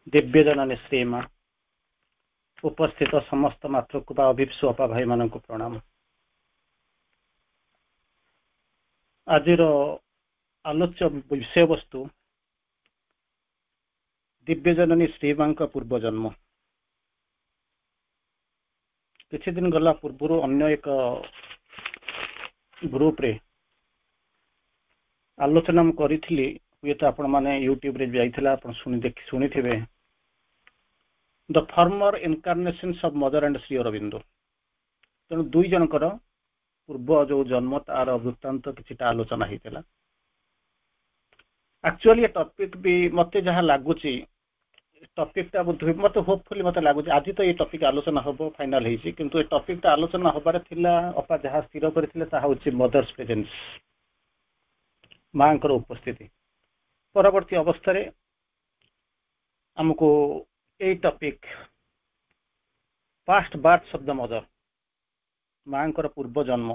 दिव्य जननी श्रीमा उपस्थित समस्त मातृकृपा अभिप्सु अपा भाई मान प्रणाम। आज आलोच्य विषय वस्तु दिव्य जननी श्रीमा पूर्व जन्म। किछि दिन गला पूर्व अन्य एक ग्रुप रे आलोचना करी हुए तो आपण माने यूट्यूब रे जाइथिला आपण सुनी थिबे the former incarnations of Mother and Shri Aurobindo. तेणु दुई जनकर पूर्व जो जन्म तार वृत्तांत किछिटा आलोचना होता। एक्चुअली ये टॉपिक भी मते जहाँ लगुच टॉपिकटा मत होपफुली मत लगुच आज तो ये टॉपिक आलोचना हम फाइनल होती किंतु ये टॉपिकटा आलोचना हबार थिला अपा जहाँ स्थिर करथिले ताहा होछि मदर्स प्रेजेंस मांकर उपस्थिति। परवर्ती अवस्था रे हमको ये topic past birth of the Mother मांकर पूर्व जन्म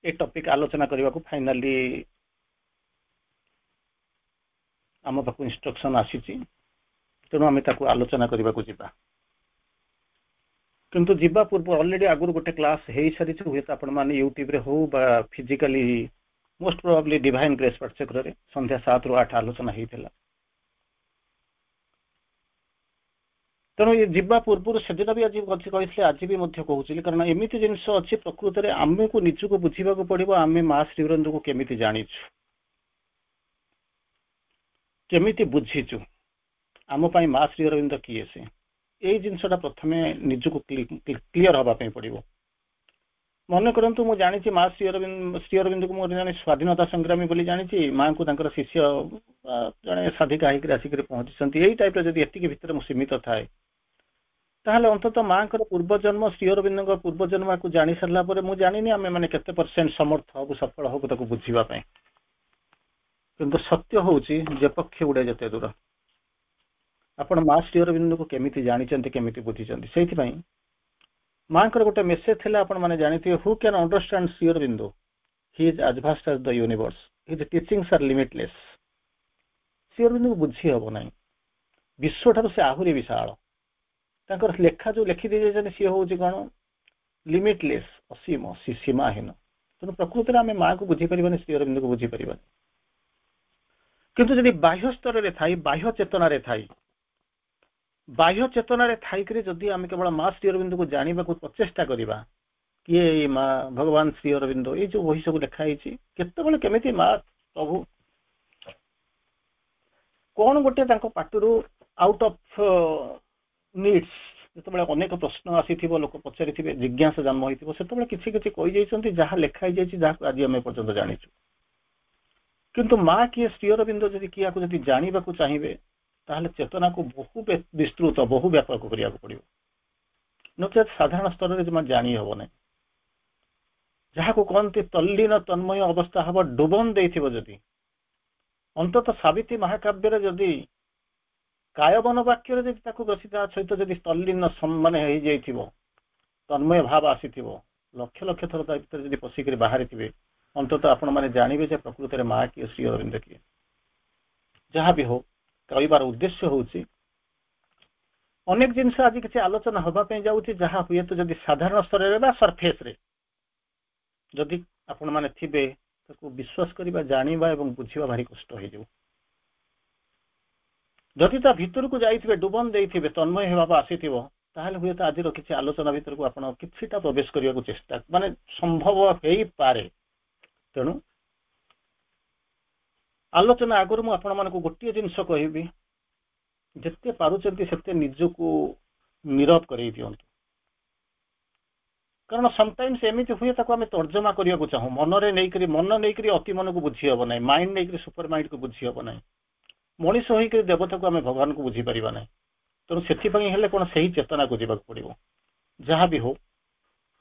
ये टॉपिक आलोचना करने को फाइनली आम पाक इंस्ट्रक्शन आसी तेणु आम आलोचना करने को जीवा किंतु जीवा पूर्व ऑलरेडी आगुरी गोटे क्लास हो सारी हुए तो आपण मैंने यूट्यूब रे हो बा physically most probably divine grace पाठचक्र रे संध्या 7 ରୁ 8 आलोचना होता। तेणु ये जीवा पूर्व से दिन भी आज कही आज भी कहूँ कारण एमती जिन अच्छी प्रकृत में आम को निजक बुझा पड़ो आम माँ श्रीवरंद को केमी जाचु केमी बुझीचु आम माँ श्रीअरविंद किए से यही जिनसा प्रथम निजक क्लीयर हाँपाई पड़ो। मन करंतु मु जानी माँ श्रीअरविंद को मुझे जाने स्वाधीनता संग्रामी बोली जानी माँ को तांकर शिष्य जड़े साधिका होकर आसिक पहुंची यही टाइप जब एति भितर मु सीमित थाए ताहले अंततः माँ पूर्व जन्म श्रीअरविंद पूर्व जन्म को जानी सारा पर मुझे जानी आम मैंने केते परसेंट समर्थ हबु सफल हबु ताको बुझीबापै किंतु सत्य होउची जे पक्ष उड़े जते दूर आपण माँ श्रीअरविंद को केमिति जानिचंती केमिति बुझीचंती सेहिथि माँ को गोटे मेसेज थिला आपण माने जानिथिबे who can understand Sri Aurobindo he is as vast as the universe his teachings are limitless. Sri Aurobindo को बुझी हबो नाही विश्व ठार से आहुरी विशाल तांकर लेखा जो लिखि दे जाने सी होउची कोन लिमिटलेस असीम सीमाहीन। तेणु प्रकृति में आम माँ को बुझी पारिबानी श्रीअरविंद को बुझी पारिबानी किंतु जदि बाह्य स्तर रे थाई बाह्य चेतना रे थाई बाह्य चेतना रे थाइकरी जदि आम केवल माँ श्रीअरविंद को जानिबा को प्रचेष्टा करिबा किए माँ भगवान श्रीअरविंद ये जो वही सब लिखाई केतबेले केमिति माँ प्रभु कौन गोटे पाटरू आउट ऑफ नीड्स जो अनेक प्रश्न आसी लोक पचारि जिज्ञासा जन्म होती से किसी किसी कही जहाँ लिखाई जहाँ आज आम पर्यटन जानीचु किंतु माँ किए श्रीअरविंद जदि किया को जदि जानिबा को चाहिए ताहले चेतना को बहु विस्तृत बहु व्यापक करिया पड़ो नचेत साधारण स्तर में जमा जानी हम ना जहाँ को कहते तल्लीन तन्मय अवस्था हम डुबन देथिबो जदि अंततः सावित्री महाकाव्य जदि कायबन वाक्य सहित जदि तल्लीन माने हो जाइथिबो तन्मय भाव आसीथिबो लक्ष लक्ष थर भीतर जदि पशिक बाहरी थे अंततः आपण मैंने जानवे प्रकृत में माँ किए श्रीअरविंद किए जहाँ भी हो कहबार उद्देश्य होउची अनेक जिनस आज किसी आलोचना होगापी जाऊँगी जहाँ हुए तो जदि साधारण स्तर में सरफेस रे जदि आपण मैंने थे विश्वास करवा जानिबा एवं बुझिबा भारी कष्ट हो जाऊ जदि ता भीतर को जाइथिबे डुबन देइथिबे तन्मय भाव आसीथिबो ताहले हुए तो आज किसी आलोचना भीतर को आपण किछिटा प्रवेश करने को चेष्टा माने संभव हो पारे। तेणु आलोचना आगुरी मु आपण मानकु गोटे जिनस कहबी जिते पारुचंती सेते निजको नीरव करई दियंतु कारण समटाइम्स एमिति हुए ताको आमे तर्जमा करिया को चाहू मन रे नै करी मन नै करी अति मन को बुझी हबो नै माइंड नै करी सुपर माइंड को बुझी हबो नै मनीष होई करी देवता को आमे भगवान को बुझी परिबा नै। तेणु सेथि पई हेले कोन सही चेतना को जीवा पड़ो जहाँ भी हो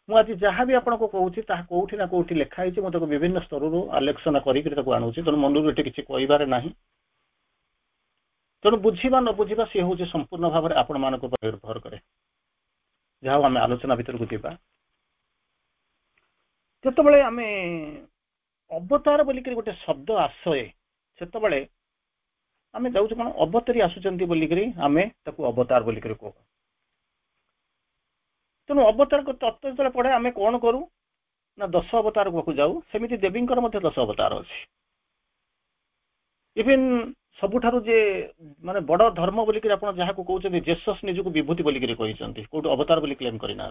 मुझे जहाँ भी आपको कहूँ ता कौटी ना कौटी लिखाई मुझे विभिन्न स्तर आलोचना करूँ तेणु मन ये किसी कहबार ना तेणु बुझा न बुझा सी हूँ संपूर्ण भाव में आपण मान निर्भर कै जहाँ आम आलोचना भीतर को जावा जिते आम अवतार बोलिक गोटे शब्द आसए से आमे जाउछु कोन अवतारी आसुचंती बोली करी आमे ताकू अवतार बोली करी को तेणु अवतार को तत्व जो पढ़े आमे कोन करू ना 10 अवतार को जाऊ सेमिति देवींकर मध्य 10 अवतार अछि इवन सबुठारु जे माने बड़ धर्म बोली करी आपण जहा को कहउछन्ती जेसस निजु को विभूति बोली करी कहिसंती कोटो अवतार बोली क्लेम करिना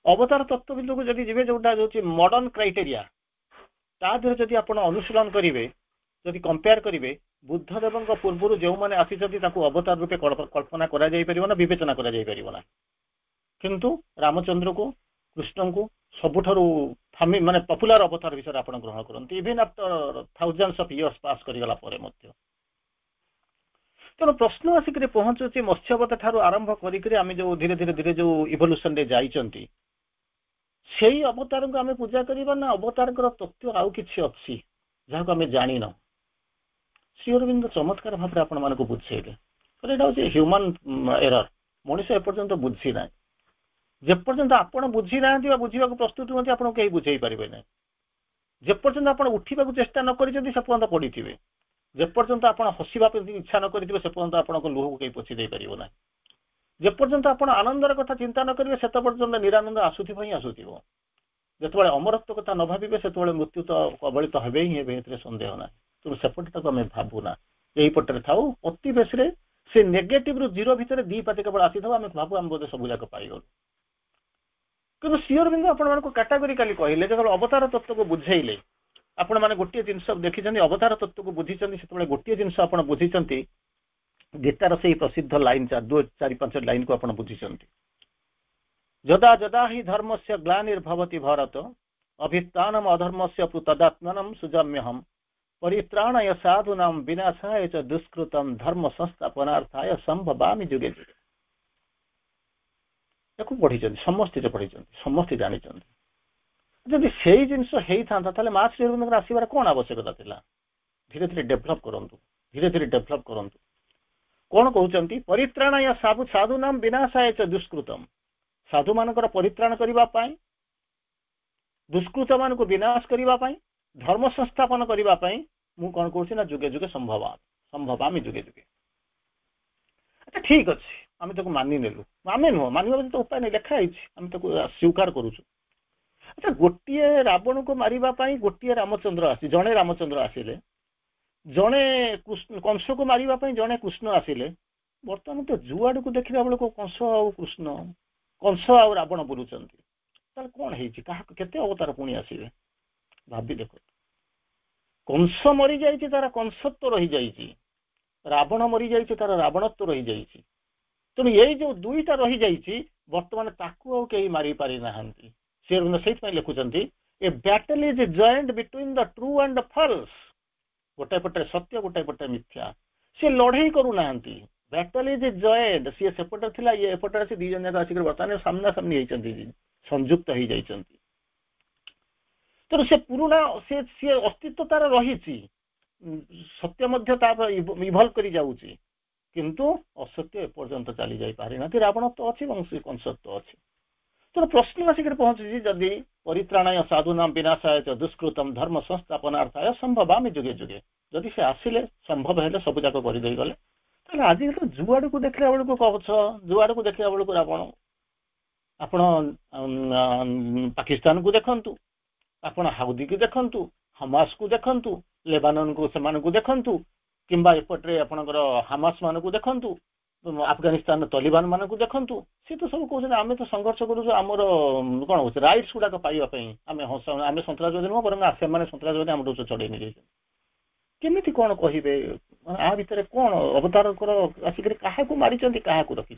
अवतार तत्व बिंदु को जदि जिवे जोटा जोची मॉडर्न क्राइटेरिया ता देह जदि आपण अनुशीलन करिवे जदि कंपेयर करिवे बुद्ध देवंक पूर्वरु जो माने आसीचंती ताकू अवतार रूपे कल्पना करा जाई परिबो ना विवेचना करा जाई परिबो ना किंतु रामचंद्र को कृष्ण को सबुठारु फामी माने पॉपुलर अवतार विषय आपण ग्रहण करंती even after thousands of years pass करि गला परे मध्य तेणु प्रश्न आसिक पहुंचुची मत्स्यवत ठारू आरंभ करिकरी आमे जो धीरे धीरे धीरे जो इवोल्यूशन रे जाइचंती सेही अवतार को आमे पूजा करिबा ना अवतार कर तत्व आउ किछि अछि जहा को आमे जानि न श्री अरविंद चमत्कार भाव आपण मान को बुझेले कहले एटा होची ह्यूमन एरर मनुष्य एपर्यंत बुझी ना जेपर्यंत आपण बुझी नांती बा बुझीबा को प्रस्तुत होती आपण केही बुझेई परिबे ना जेपर्यंत आपण उठीबा को चेष्टा न करि जदी सेपर्यंत पडिथिबे जेपर्यंत आपण हसिबा पे इच्छा न करिथिबे सेपर्यंत आपण को लोह को केही पोछि देई परिबो ना जेपर्यंत आपण आनंदर कथा चिंता न करिवे सेत पर्यंत निरानंद आसुथिबो ही आसुथिबो जेतबेले अमरत्व कथा न भाबिबे सेतबेले मृत्यु तो कबलित हेबे ही हेबे एतरे संदेह ना तो सेपट तक आमे भाबुना एही पटरे थाउ अति बेसरे से नेगेटिव रु जीरो भितरे दी पाते केवल आसीथबा आमे भाबु हम बोधे सब जाक पाई गल किंतु श्री अरविंद आपण मानको कैटेगोरिकली कहिले जे अवतार तत्व को बुझेइले आपण माने गोटिए जिंस देखिचंती अवतार तत्व को बुझिचंती सेतबेले गोटिए जिंस आपण बुझिचंती गीतार से प्रसिद्ध लाइन 4-5 लाइन को आपण बुझिचंती जदा जदा ही धर्मस्य ग्लानिर्भवति भारत अभित्थानम अधर्मस्य तदात्मनं सुजम्यहम् परित्राणाय साधूनां विनाशाय च दुष्कृतं धर्म संस्थापनार्थाय संभवामि जुगे जुगे याकू पढ़ी समस्ते पढ़ी समस्ते जानी जदि से जिनस होता ताले माँ श्री अरविंद आसबार कौन आवश्यकता थिला धीरे धीरे डेभलप करंतु धीरे धीरे डेभलप करंतु कौन कहते परित्राणाय साधूनां विनाशाय च दुष्कृतम साधु मानकर परित्राण करिबा पाई दुष्कृत मान को विनाश करिबा पाई धर्म संस्थापन करिबा पाई मु कौन कहूँ ना जुगे जुगे संभवामि जुगे जुगे अच्छा ठीक अच्छे आम ताको मानि नेलु आमे नुह मानिबा तो उपाय नहीं लिखा आम ताको स्वीकार करूछु अच्छा गोटे रावण को मारिबा पाई गोटे रामचंद्र आसी जड़े रामचंद्र आसिले जड़े कंस को मारिबा पाई जड़े कृष्ण आसिले बर्तमान तो जुआड़ को देखला बेल को कंस आ कृष्ण कंस आ रावण बुलुचंती ताले कोन हेछि काहा केते अवतार पुणी आसीबे भाबी देखो कंस मरी जाइछि तार कंसत्व रही जाइछि रावण मरी जाइछि तार रावणत्व रही जाइछि तेणु ये जो दुईटा रही जाइछि वर्तमान ताकू आ केही मारी पारि नाहंती से सेहि लिखुचंती a battle is joined between the true and the false गोटे पटे सत्य गोटे पटे मिथ्या से लड़ाई करू नाहंती बैटल इज जॉइंट सी सेपटे थिला ये एपटे आसी दी जन आसी वर्तमान सामना सामनी होइचंती संयुक्त हो जाइचंती तेणु से पुराना से अस्तित्व तार रही सत्य मध्य इभल्व करी जाउची किंतु असत्य एपर्यंत चली जाई पारि ना रावणत्व अच्छी वंशी कंसत्व अच्छी तेणु प्रश्न आसिक पहुंची जदि परित्राणाय साधूनां विनाशाय च दुष्कृतम धर्म संस्थापनार्थाय संभवामि जुगे जुगे जदि से आसिले संभव हेले सब जाक कर दे गले ताले आज तो जुआड़ को देखला बेल को कवच जुआड़ को देखला बेल को रावण आपण पाकिस्तान को देखंतु आपण हाउदी को देखंतु हमास को देखंतु लेबानन को समान को देखंतु किंबा एपटे आपणकर हामास मान को देखंतु अफगानिस्तान तालिबान मान को देखंतु सी तो सब कहते आम तो संघर्ष करूँ आमर कौन हो राइट्स गुड़ाक पाइबापी आम सन्तासवादी नुह बर से सन्तासवादी आम चढ़े नहीं केमिति कौन कहे आ भितर कौन अवतार आसिक क्या मारी क्या रखी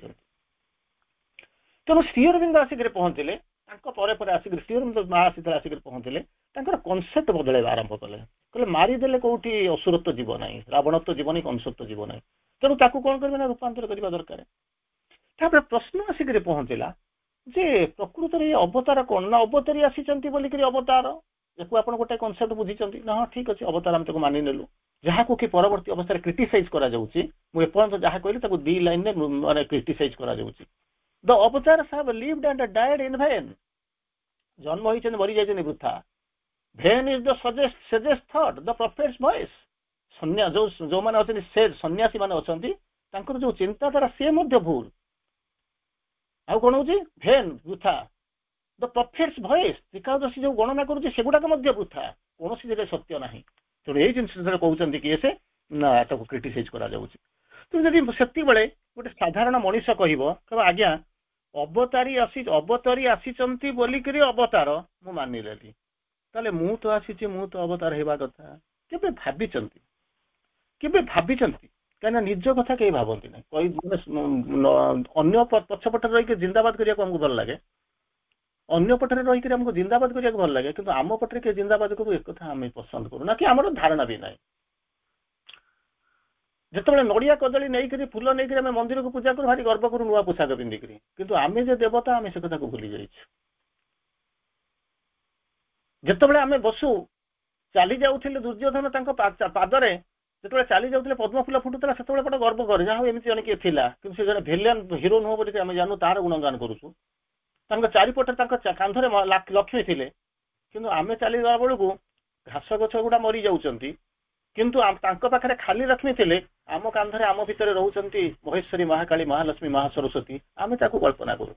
तेणु श्री अरविंद आसिक पहुँचले आसिक श्री अरविंद माँ आसिक पहुँचले कनसेप्ट बदल आरंभ कले कहले मारिदेले कौटी असुरत्व जीव ना रावणत्व जीवन कंसत्व जीव ना तेणु ताकू कौन करेंगे ना रूपांतर करने दरकार प्रश्न आसिक पहुँचला जे प्रकृत में अवतार कौन ना अवतारी आसी बोलिक अवतार याकू आप गोटे कनसेप्ट बुझी ना हाँ ठीक अच्छे अवतार आम मानि नेलु जहाँ को कि परवर्ती अवस्था क्रिटिसाइज करा एपर्यंत जहाँ कहली दी लाइन में क्रिटिसाइज करा the avatars have lived and died in vain जन्म होइछन मरि जाइछन वृथा vain is the suggest thought the prophets voice जो मैंने अछंती से सन्यासी माने अछंती तांकर जो चिंताधारा से मध्य भूल आउ कोन होची भेन वृथा द प्रॉफिट्स वॉइस एकादशी जो गणना करूची सेगुडाक मध्य वृथा कोनोसी जे सत्य नाही तो एई जिंस जे कहउचंती कि एसे ना ताको क्रिटिसाइज करा जाउची तो जदि सेति बेले गोटे साधारण मनीष कहइबो तब आज्ञा अवतारी आसीचंती बोली करी अवतार मु मानि लेली ताले मु तो आसीची मु तो अवतार हेबा कथा केबे भाबिचंती कहना निज कथा कहीं भावती ना कोई अन्य पछपटे रही जिंदाबाद करिया हमको भल लगे अन्य पटरे रही हमको जिंदाबाद करिया भल लगे किंतु आम पटरे के जिंदाबाद करू एक कथा आम पसंद करू ना कि आमर धारणा भी ना जिते नड़िया कदली नहीं फूल नहीं आम मंदिर को पूजा करूँ भारी गर्व करूँ नुआ पोशाक पिंधिक किंतु आम जो देवता आम से कथा को भूली जाइए जिते आम बसु चली जाऊे दुर्योधन पादरे जो चली जाते पद्म फूल फुटुला से गोटे गर्व करे जहाँ एमती जन किए थिला कि से जन भिलियन हिरो नुह बोली आम जानू तार गुणगान करुचु चारिपटे कांधरे लक्ष्मी थिले किंतु आम चलीगला बेलू घास गछ गुड़ा मरी जाउछंती किंतु पाखे खाली लक्ष्मी थिले आम कांधरे आम भितर रोचंती महेश्वरी महाकाली महालक्ष्मी महासरस्वती आम कल्पना करूँ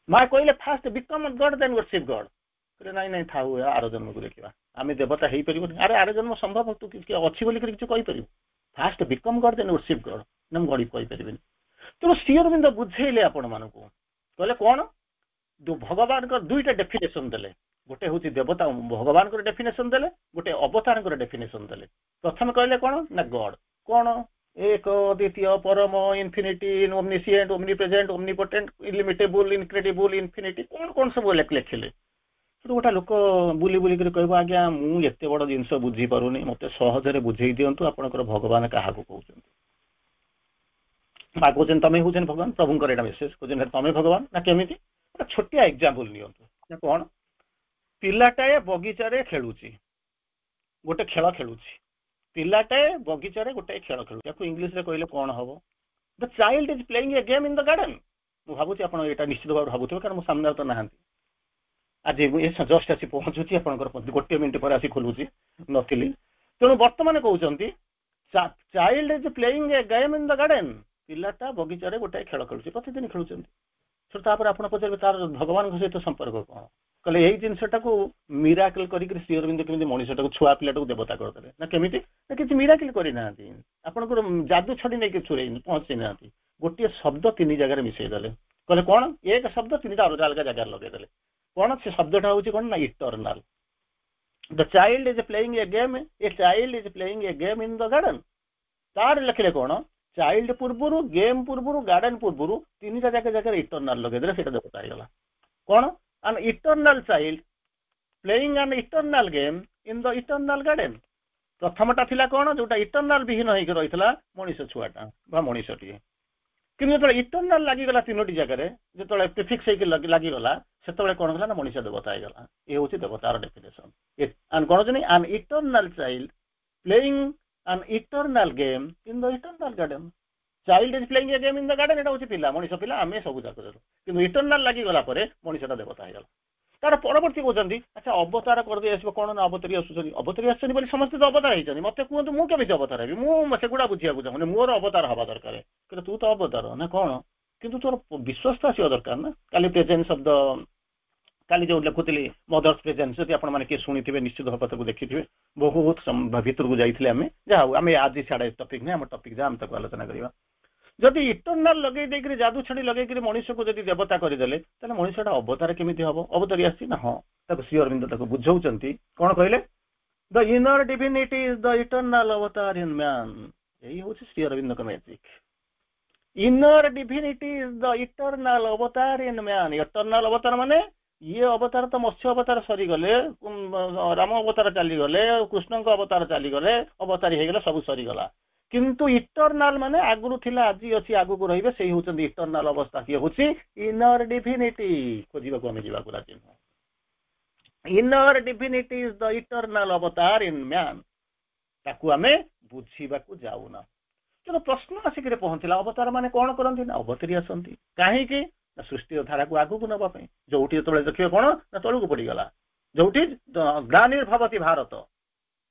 माँ कहले first become God then worship God कहले नाई नाई था आर जन्म को देखा आम देवता हो पार अरे आर जन्म संभव तू अच्छी बोलिक किसी कहीपर first become God then worship God ना गड़ी कहीपर तेणु श्री अरविंद बुझेले आपण मानक कहले कौन भगवान दुईटा डेफिनेशन देले गोटे हूँ देवता भगवान डेफिनेशन देले गोटे अवतार डेफिनेशन देले प्रथम कहले कौन ना गॉड कौन एक द्वितीय परम इनफिनिटी ओमनिसिएंट ओमनिप्रेजेंट ओमनिपोटेंट इलिमिटेबल इनक्रेडिबल इनफिनिटी कौन कौन सब लिखिले गोटा लोक बुली बुलिक कह आज्ञा मुझे बड़ जिनस बुझी पारुनी मत सहजरे बुझे दिंतु आपंकर भगवान क्या कहते कहते तमें हूँ भगवान प्रभुंकर यहाँ मेसेज कहते तमें भगवान ना केमी गोटे छोटिया एग्जांपल नि कौन पिलाटाए बगीचारे खेलुची गोटे खेल खेलुची पिलाटाए बगीचारे गोटे खेल खेलु इंग्लीश रे कहले कौन हम the child is playing a game in the garden मुझे भावुँ आप निश्चित भाव भावुवे कारण सामने तो ना आज जस्ट आसी पहुँचुची आपंकर गोटे मिनट पर आसी खोलुची नी तेणु बर्तमान कहते child is playing a game in the garden पिलाटा बगीचारे गोटे खेल खेलुची प्रतिदिन खेलुंट तापर आप पचारे तार भगवान सहित संपर्क कौन कहले यही जिनटा को मिराकल कर श्री अरविंद केमी मनीषटा छुआ पिलाटा को देवता करदे ना केमी ना कि मिराकल करना आपंकर जादू छड़ी नहीं छुड़े पहुंची ना गोटे शब्द तीन जगह मिसईदे कहले कौन एक शब्द तीन अलग अलग जगह लगेदे कौन से शब्दटा हूँ कौन ना eternal the child is playing a game a child is playing a game in the garden तार लिखले कौन चाइल्ड पूर्व गेम पूर्व गार्डन पूर्व तीन जगह इटर्नाल लगेदे से देवता होगा कौन an eternal child playing an eternal game in the eternal garden प्रथमटा थिला कौन जोटा इटर्नाल विहीन होइक रहितला मनीष छुआटा बा मनीषटी किंतु जो इटर्नाल लागिगला तीनोटी जगह जो प्रिफिक्स लागिगला से कौन गला ना मनीष देवता होगा ये हूँ देवतार डेफिनेशन कौन जन an eternal child playing an eternal game in the eternal garden child is playing a game in the garden एटा होची पिला मनीष पिला आमे सब जाक किंतु इटर्नाल लागी गला परे मनीषटा देवता हो गला तार परवर्ती कहते अच्छा अवतार कर दे आसो कौन ना अवतारी आसुनी बोली समस्त तो अवतार होती मत कहतु मुझे केमी अवतार हेबी मुझे गुड़ा बुझा चाहूँ मोर अवतार हवा दरकार कि तू तो अवतार ना कौन किंतु तोर विश्वास तो आसवा दरकार ना काली प्रेजेंस शब्द काली जो लिखुली मदर्स प्रेजेंस जब आप किए शुणी निश्चित भाव को देखिए बहुत भर को जाइए आम जहाँ आम आज छाड़े टपिक नहीं आम टपिक जहाँ आम आलोचना करवा जदि इटर्नाल लगे जादू छड़ी लगे मनीष को जब देवता करदे मनीषटा अवतार केमी हम अवतारी आसी ना हाँ श्री अरविंद बुझाऊँ कौन कहले the inner divinity is the eternal avatar in man यही हूँ Shri Aurobindo magic inner divinity is the eternal avatar in man इटर्नाल अवतार माने ये अवतार तो मत्स्य अवतार सरीगले राम अवतार चलीगले कृष्ण अवतार चलीगले अवतारी हो गला सब सरीगला किंतु इटर्नाल माने आगुरु थिला आज अच्छी आगु को रहिबे सेही होचंदी इटर्नाल अवस्था किए होची इनर डिविनिटी खोजिबा को हमें जीवा को राजी inner divinity is the eternal avatar in man ताकू हमें बुझीबा को जाउना तो प्रश्न आसिक पहुंचला अवतार माने कौन करंती ना अवतारी आसंती काहे कि सृष्टि धारा को आगु को नबा पई जोठी तळे देखियो कोन ना तळु को पड़ी गला जोठी ग्लानिर्भवति भारत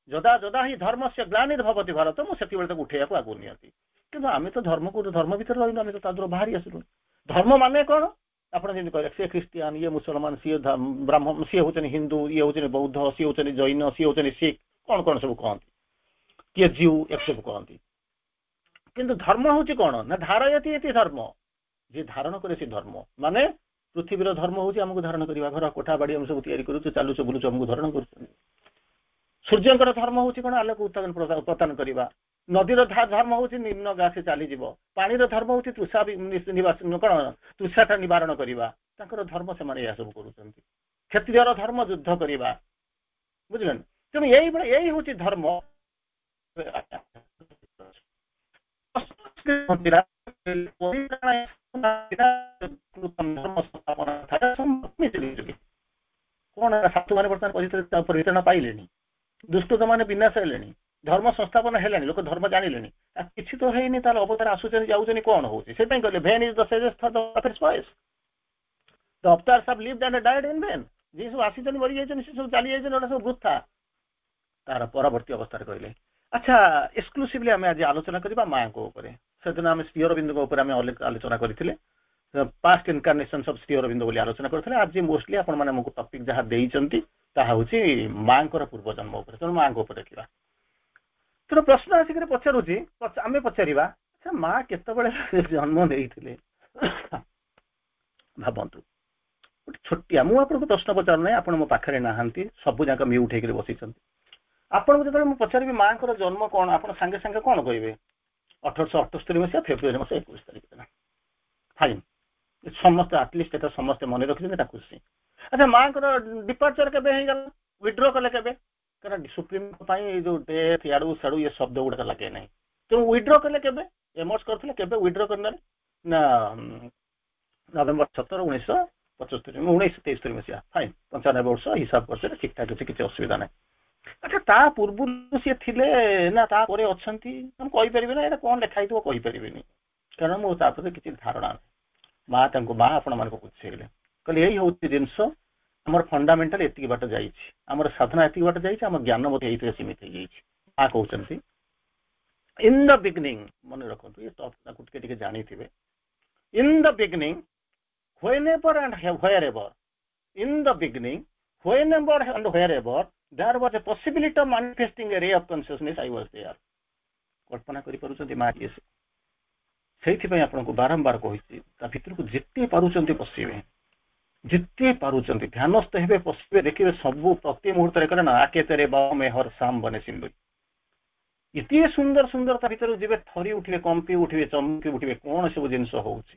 ଯଦା ଯଦା ହିଁ ଧର୍ମସ୍ୟ ଗ୍ଲାନିର୍ଭବତି ଭାରତ, ମୁଁ ସେତିକିବେଳେ ତାକୁ ଉଠେଇବାକୁ ଆଗକୁ ନିଅନ୍ତି। କିନ୍ତୁ ଆମେ ତ ଧର୍ମ ଭିତରେ ରହିଲୁ, ଆମେ ତ ତା ଦେହରୁ ବାହାରି ଆସିଲୁ। ଧର୍ମ ମାନେ କଣ? ଆପଣ ଯେମିତି କହିଲେ ସିଏ ଖ୍ରୀଷ୍ଟିଆନ, ଇଏ ମୁସଲମାନ, ସିଏ ବ୍ରାହ୍ମଣ, ସିଏ ହଉଛନ୍ତି ହିନ୍ଦୁ, ଇଏ ହଉଛନ୍ତି ବୌଦ୍ଧ, ସିଏ ହଉଛନ୍ତି ଜୈନ, ସିଏ ହଉଛନ୍ତି ଶିଖ, କଣ କଣ ସବୁ କହନ୍ତି, କିଏ ଜିଉ, ଏସବୁ କହନ୍ତି। କିନ୍ତୁ ଧର୍ମ ହଉଛି କଣ ନା ଧାରୟତି ଇତି ଧର୍ମ, ଯିଏ ଧାରଣ କରେ ସେ ଧର୍ମ। ମାନେ ପୃଥିବୀର ଧର୍ମ ହଉଛି ଆମକୁ ଧାରଣ କରିବା, ଘର କୋଠା ବାଡି ଆମେ ସବୁ ତିଆରି କରୁଛୁ, ଚାଲୁଛୁ ବୁଲୁଛୁ, ଆମକୁ ଧାରଣ କରୁଛନ୍ତି। ସୂର୍ଯ୍ୟଙ୍କର ଧର୍ମ ହଉଛି କଣ? ଆଲୋକ ଉତ୍ପାଦନ କରିବା। ନଦୀର ଧର୍ମ ହଉଛି ନିମ୍ନ ଗାସେ ଚାଲିଯିବ। ପାଣିର ଧର୍ମ ହଉଛି ତୃଷା ନିବାସ କଣ ତୃଷାଟା ନିବାରଣ କରିବା। ତାଙ୍କର ଧର୍ମ ସେମାନେ ଏହା ସବୁ କରୁଛନ୍ତି। କ୍ଷତ୍ରିୟର ଧର୍ମ ଯୁଦ୍ଧ କରିବା, ବୁଝିଲେନି? ତେଣୁ ଏଇ ହଉଛି ଧର୍ମ। କଣ ସାଧୁ ମାନେ ବର୍ତ୍ତମାନ ପରିଚାଳନା ପାଇଲେଣି, ଦୁଷ୍ଟତ ମାନେ ବିନାଶ ହେଲେଣି, ଧର୍ମ ସଂସ୍ଥାପନ ହେଲାଣି, ଲୋକ ଧର୍ମ ଜାଣିଲେଣି। କିଛି ତ ହେଇନି, ତାହେଲେ ଅବତାର ଆସୁଛନ୍ତି ଯାଉଛନ୍ତି, କଣ ହଉଛି? ସେଥିପାଇଁ କହିଲେ vain is the sagest for the prophets voice, the avatars have lived and died in vain. ଯିଏ ସବୁ ଆସିଛନ୍ତି ମରି ଯାଇଛନ୍ତି, ସେ ସବୁ ଚାଲି ଯାଇଛନ୍ତି, ଏଟା ସବୁ ବୃଥା। ତାର ପରବର୍ତ୍ତୀ ଅବସ୍ଥାରେ କହିଲେ ଆଚ୍ଛା ଏକ୍ସକ୍ଲୁସିଭଲି ଆମେ ଆଜି ଆଲୋଚନା କରିବା ମାଙ୍କ ଉପରେ। ସେଦିନ ଆମେ ଶ୍ରୀ ଅରବିନ୍ଦଙ୍କ ଉପରେ ଆମେ ଆଲୋଚନା କରିଥିଲେ, ପାଷ୍ଟ ଇନକାର୍ନେସନ୍ସ ଅଫ୍ ଶ୍ରୀ ଅରବିନ୍ଦ ବୋଲି ଆଲୋଚନା କରିଥିଲେ। ଆଜି ମୋଷ୍ଟଲି ଆପଣମାନେ ଆମକୁ ଟପିକ ଯାହା ଦେଇଛନ୍ତି ତାହା ହଉଛି ମାଙ୍କର ପୂର୍ବଜନ୍ମ ଉପରେ। ତେଣୁ ମାଙ୍କ ଉପରେ ଦେଖିବା। ତେଣୁ ପ୍ରଶ୍ନ ଆସିକରି ପଚାରୁଛି, ଆମେ ପଚାରିବା ଆଚ୍ଛା ମା କେତେବେଳେ ଜନ୍ମ ନେଇଥିଲେ? ଭାବନ୍ତୁ, ଗୋଟେ ଛୋଟିଆ, ମୁଁ ଆପଣଙ୍କୁ ପ୍ରଶ୍ନ ପଚାରୁନାହିଁ, ଆପଣ ମୋ ପାଖରେ ନାହାନ୍ତି, ସବୁ ଯାକ ମ୍ୟୁଟ୍ ହେଇକରି ବସିଛନ୍ତି। ଆପଣଙ୍କୁ ଯେତେବେଳେ ମୁଁ ପଚାରିବି ମାଙ୍କର ଜନ୍ମ କଣ, ଆପଣ ସାଙ୍ଗେ ସାଙ୍ଗେ କଣ କହିବେ? 1878 ମସିହା ଫେବୃଆରୀ ମାସ 21 ତାରିଖ ଦିନ। ଫାଇନ୍, ସମସ୍ତେ ଆଟଲିଷ୍ଟ ଏଟା ସମସ୍ତେ ମନେ ରଖିଛନ୍ତି, ଏଟା ଖୁସି। ଆଚ୍ଛା ମାଙ୍କର ଡିପାର୍ଚର କେବେ ହେଇଗଲା, ୱିଡ୍ର କଲେ କେବେ? କାରଣ ସୁପ୍ରିମକୋର୍ଟ ପାଇଁ ଏଇ ଯୋଉ ଡେଥ୍ ଇଆଡୁ ସାଡୁ ଏ ଶବ୍ଦ ଗୁଡାକ ଲାଗେ ନାହିଁ। ତେଣୁ ୱିଡ୍ର କଲେ କେବେ, ଏମର୍ଜ କରିଥିଲେ କେବେ ୱିଡ୍ର କରିନେଲେ? ନା ନଭେମ୍ବର 17, 1973 ମସିହା। ଫାଇନ୍, 95 ବର୍ଷ ହିସାବ କରିଥିଲେ, ଠିକ ଠାକ ଅଛି, କିଛି ଅସୁବିଧା ନାହିଁ। ଆଚ୍ଛା ତା ପୂର୍ବରୁ ସିଏ ଥିଲେ ନା ତାପରେ ଅଛନ୍ତି, ମୁଁ କହିପାରିବି ନା, ଏଇଟା କଣ ଲେଖା ହେଇଥିବ କହିପାରିବିନି, କାରଣ ମୁଁ ତାପରେ କିଛି ଧାରଣା ନାହିଁ। ମା ଆପଣମାନଙ୍କୁ ବୁଝେଇଲେ, କହିଲେ ଏଇ ହଉଛି ଜିନିଷ, ଆମର ଫଣ୍ଡାମେଣ୍ଟାଲ ଏତିକି ବାଟ ଯାଇଛି, ଆମର ସାଧନା ଏତିକି ବାଟ ଯାଇଛି, ଆମ ଜ୍ଞାନ ମଧ୍ୟ ଏଇଥିରେ ସୀମିତ ହେଇଯାଇଛି। ମା କହୁଛନ୍ତି ଇନ୍ ଦ ବିଗିନିଂ, ମନେ ରଖନ୍ତୁ ଏ ତାକୁ ଟିକେ ଟିକେ ଜାଣିଥିବେ। In the beginning, whenever and wherever, in the beginning, whenever and wherever there was a possibility of manifesting a ray of consciousness, I was there. କଳ୍ପନା କରିପାରୁଛନ୍ତି ମା କିଏ? ସେଇଥିପାଇଁ ଆପଣଙ୍କୁ ବାରମ୍ବାର କହିଛି, ତା ଭିତରକୁ ଯେତେ ପାରୁଛନ୍ତି ପଶିବେ, ଯେତେ ପାରୁଛନ୍ତି ଧ୍ୟାନସ୍ଥ ହେବେ, ପଶିବେ, ଦେଖିବେ ସବୁ ପ୍ରତି ମୁହୂର୍ତ୍ତରେ କରେ ନା ଆକେତରେ ବାମେହର ସାମ ବନେ ସିନ୍ଧୁ, ଏତେ ସୁନ୍ଦର ସୁନ୍ଦର ତା ଭିତରକୁ ଯିବେ, ଥରି ଉଠିବେ, କମ୍ପି ଉଠିବେ, ଚମକି ଉଠିବେ, କଣ ସବୁ ଜିନିଷ ହଉଛି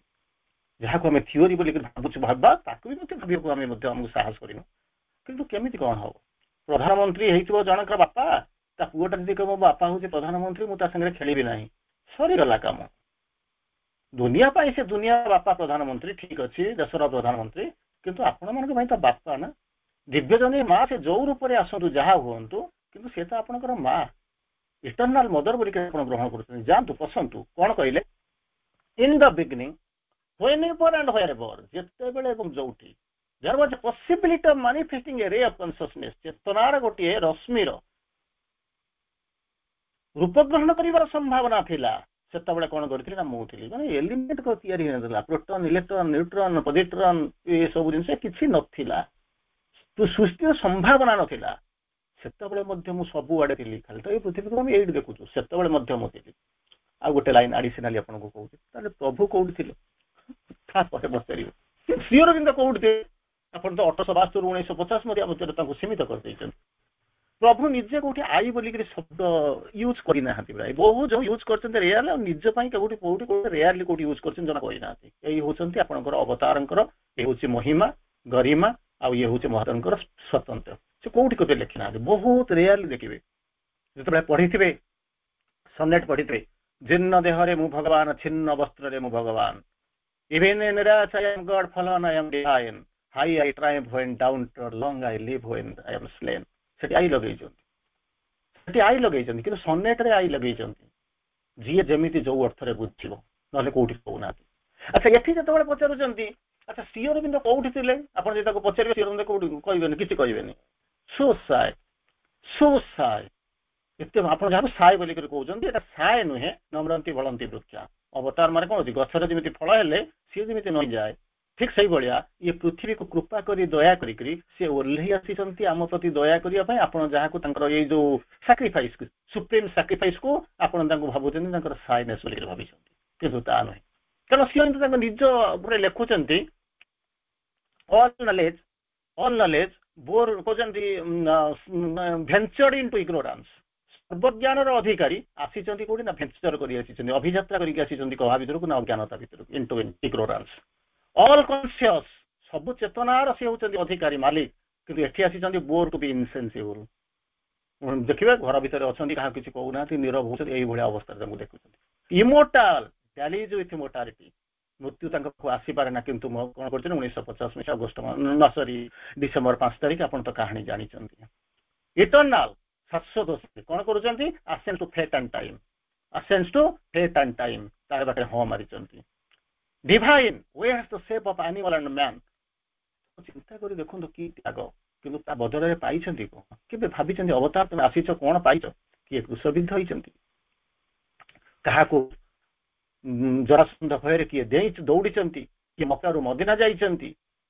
ଯାହାକୁ ଆମେ ଥିଓରି ବୋଲି ଭାବୁଛୁ, ଭାବବା ତାକୁ ବି ମଧ୍ୟ ଭାବିବାକୁ ଆମେ ମଧ୍ୟ ଆମକୁ ସାହସ କରିନୁ। କିନ୍ତୁ କେମିତି କଣ ହବ? ପ୍ରଧାନମନ୍ତ୍ରୀ ହେଇଥିବ ଜଣଙ୍କର ବାପା, ତା ପୁଅଟା ଯଦି କହିବ ମୋ ବାପା ହଉଛି ପ୍ରଧାନମନ୍ତ୍ରୀ, ମୁଁ ତା ସାଙ୍ଗରେ ଖେଳିବି ନାହିଁ, ସରିଗଲା କାମ। ଦୁନିଆ ପାଇଁ ସେ ଦୁନିଆ ବାପା ପ୍ରଧାନମନ୍ତ୍ରୀ, ଠିକ ଅଛି, ଦେଶର ପ୍ରଧାନମନ୍ତ୍ରୀ, କିନ୍ତୁ ଆପଣମାନଙ୍କ ପାଇଁ ତ ବାପା ନା, ଦିବ୍ୟଜନୀ ମା, ସେ ଯୋଉ ରୂପରେ ଆସନ୍ତୁ, ଯାହା ହୁଅନ୍ତୁ, କିନ୍ତୁ ସେ ତ ଆପଣଙ୍କର ମା, ଇଟର୍ନାଲ ମଦର ବୋଲି ଆପଣ ଗ୍ରହଣ କରୁଛନ୍ତି। ଯାଆନ୍ତୁ, ପଶନ୍ତୁ। କଣ କହିଲେ? In the beginning, whenever and wherever, ଯେତେବେଳେ ଏବଂ ଯୋଉଠି, there was a possibility of manifesting a ray of consciousness, ଚେତନାର ଗୋଟିଏ ରଶ୍ମିର ରୂପ ଗ୍ରହଣ କରିବାର ସମ୍ଭାବନା ଥିଲା। ସେତେବେଳେ କଣ କରିଥିଲି ନା ମୁଁ ଥିଲି, ମାନେ ଏଲିମେଣ୍ଟ ତିଆରି ହେଇନଥିଲା, ପ୍ରୋଟନ, ଇଲେକ୍ଟ୍ରନ, ନ୍ୟୁଟ୍ରନ, ପଜିଟ୍ରନ, ଏସବୁ ଜିନିଷ କିଛି ନଥିଲା, ସୃଷ୍ଟିର ସମ୍ଭାବନା ନଥିଲା। ସେତେବେଳେ ମଧ୍ୟ ମୁଁ ସବୁଆଡେ ଥିଲି, ଖାଲି ତ ଏଇ ପୃଥିବୀକୁ ଆମେ ଏଇଠି ଦେଖୁଛୁ, ସେତେବେଳେ ମଧ୍ୟ ମୁଁ ଥିଲି। ଆଉ ଗୋଟେ ଲାଇନ ଆଡିସନାଲି ଆପଣଙ୍କୁ କହୁଛି, ତାହେଲେ ପ୍ରଭୁ କୋଉଠି ଥିଲେ? ତାପରେ ପଚାରିବେ ଶ୍ରୀ ଅରବିନ୍ଦ କୋଉଠି ଥିଲେ? ଆପଣ ତ 1872 1950 ମସିହା ମଧ୍ୟରେ ତାଙ୍କୁ ସୀମିତ କରିଦେଇଛନ୍ତି। ପ୍ରଭୁ ନିଜେ କୋଉଠି ଆଇ ବୋଲିକିରି ଶବ୍ଦ ୟୁଜ୍ କରିନାହାନ୍ତି, ପ୍ରାୟ ବହୁ ଯୋଉ ୟୁଜ୍ କରିଛନ୍ତି ରେୟାରଲି, ଆଉ ନିଜ ପାଇଁ କୋଉଠି କୋଉଠି ରେୟାରଲି କୋଉଠି ୟୁଜ୍ କରିଛନ୍ତି ଜଣା କହିନାହାନ୍ତି। ଏଇ ହଉଛନ୍ତି ଆପଣଙ୍କର ଅବତାରଙ୍କର, ଏ ହଉଛି ମହିମା, ଗରିମା, ଆଉ ଇଏ ହଉଛି ମହାଦେବଙ୍କର ସ୍ୱତନ୍ତ୍ର। ସେ କୋଉଠି କେବେ ଲେଖିନାହାନ୍ତି, ବହୁତ ରେୟାରଲି ଦେଖିବେ। ଯେତେବେଳେ ପଢିଥିବେ, ସନେଟ ପଢିଥିବେ, ଜୀର୍ଣ୍ଣ ଦେହରେ ମୁଁ ଭଗବାନ, ଛିନ୍ନ ବସ୍ତ୍ରରେ ମୁଁ ଭଗବାନ, even in wrath I am God, fallen I am divine, high I triumph when down, long I live when I am slain। ସେଠି ଆଇ ଲଗେଇଛନ୍ତି, ସେଠି ଆଇ ଲଗେଇଛନ୍ତି, କିନ୍ତୁ ସନେଟରେ ଆଇ ଲଗେଇଛନ୍ତି, ଯିଏ ଯେମିତି ଯୋଉ ଅର୍ଥରେ ବୁଝିବ, ନହେଲେ କୋଉଠି କହୁନାହାନ୍ତି। ଆଚ୍ଛା ଏଠି ଯେତେବେଳେ ପଚାରୁଛନ୍ତି, ଆଚ୍ଛା ଶ୍ରୀ ଅରବିନ୍ଦ କୋଉଠି ଥିଲେ, ଆପଣ ଯଦି ତାକୁ ପଚାରିବେ ଶ୍ରୀ ଅରବିନ୍ଦ କୋଉଠି, କହିବେନି, କିଛି କହିବେନି। So sad, so sad, एते आपण जहाँ साए बोली कहते हैं साए नुहे नम्रंती बढ़ंती वृक्षा अवतार माने कौन गचर जमी फल हेले सी जमी नई जाए ठीक से भाया ये पृथ्वी को कृपा करी दया करी सी ओह्लई आसी आम प्रति दया करने आप जहाँ ये जो साक्रिफाइस सुप्रीम साक्रिफाइस को आपण भावुं साइनेस बोल भाई किंतु ता नुहे कारण सी निज लिखुंट all knowledge बोर कहते भेंचर्ड इनटू इग्नोरेंस सर्वज्ञान अधिकारी आसी कौटी ना भेंचर कर अभियात्रा करा भितर ना अज्ञानता भितर इनटू इग्नोरेंस ऑल कॉन्शियस सब चेतनार सी होती अधिकारी मालिक किंतु एठी आसी बोर टू बी इनसेंसिबल देखिए घर भितर अच्छा क्या किसी कहूना नीरव होती अवस्था देखुं इमोर्टाल डैलीज विथ इमोर्टालिटी मृत्यु आसीपारे ना किंतु कौन कर 1950 अगस्ट ना सरी डिसेम्बर 5 तारिख आप तो कहानी जानते इटर्नाल शाश्वत कौन कर assents to fate and time assents to fate and time तार बाटे हाँ मारी divine wears the shape of animal and man चिंता कर देखो कि त्याग किंतु ता बदल पाई के भावी अवतार तुम आसीच कौन पाइच किए कुशविद्ध होती क्या जरासंध भयर किए दौड़ी किए मक्कारु मदिना जाइछंती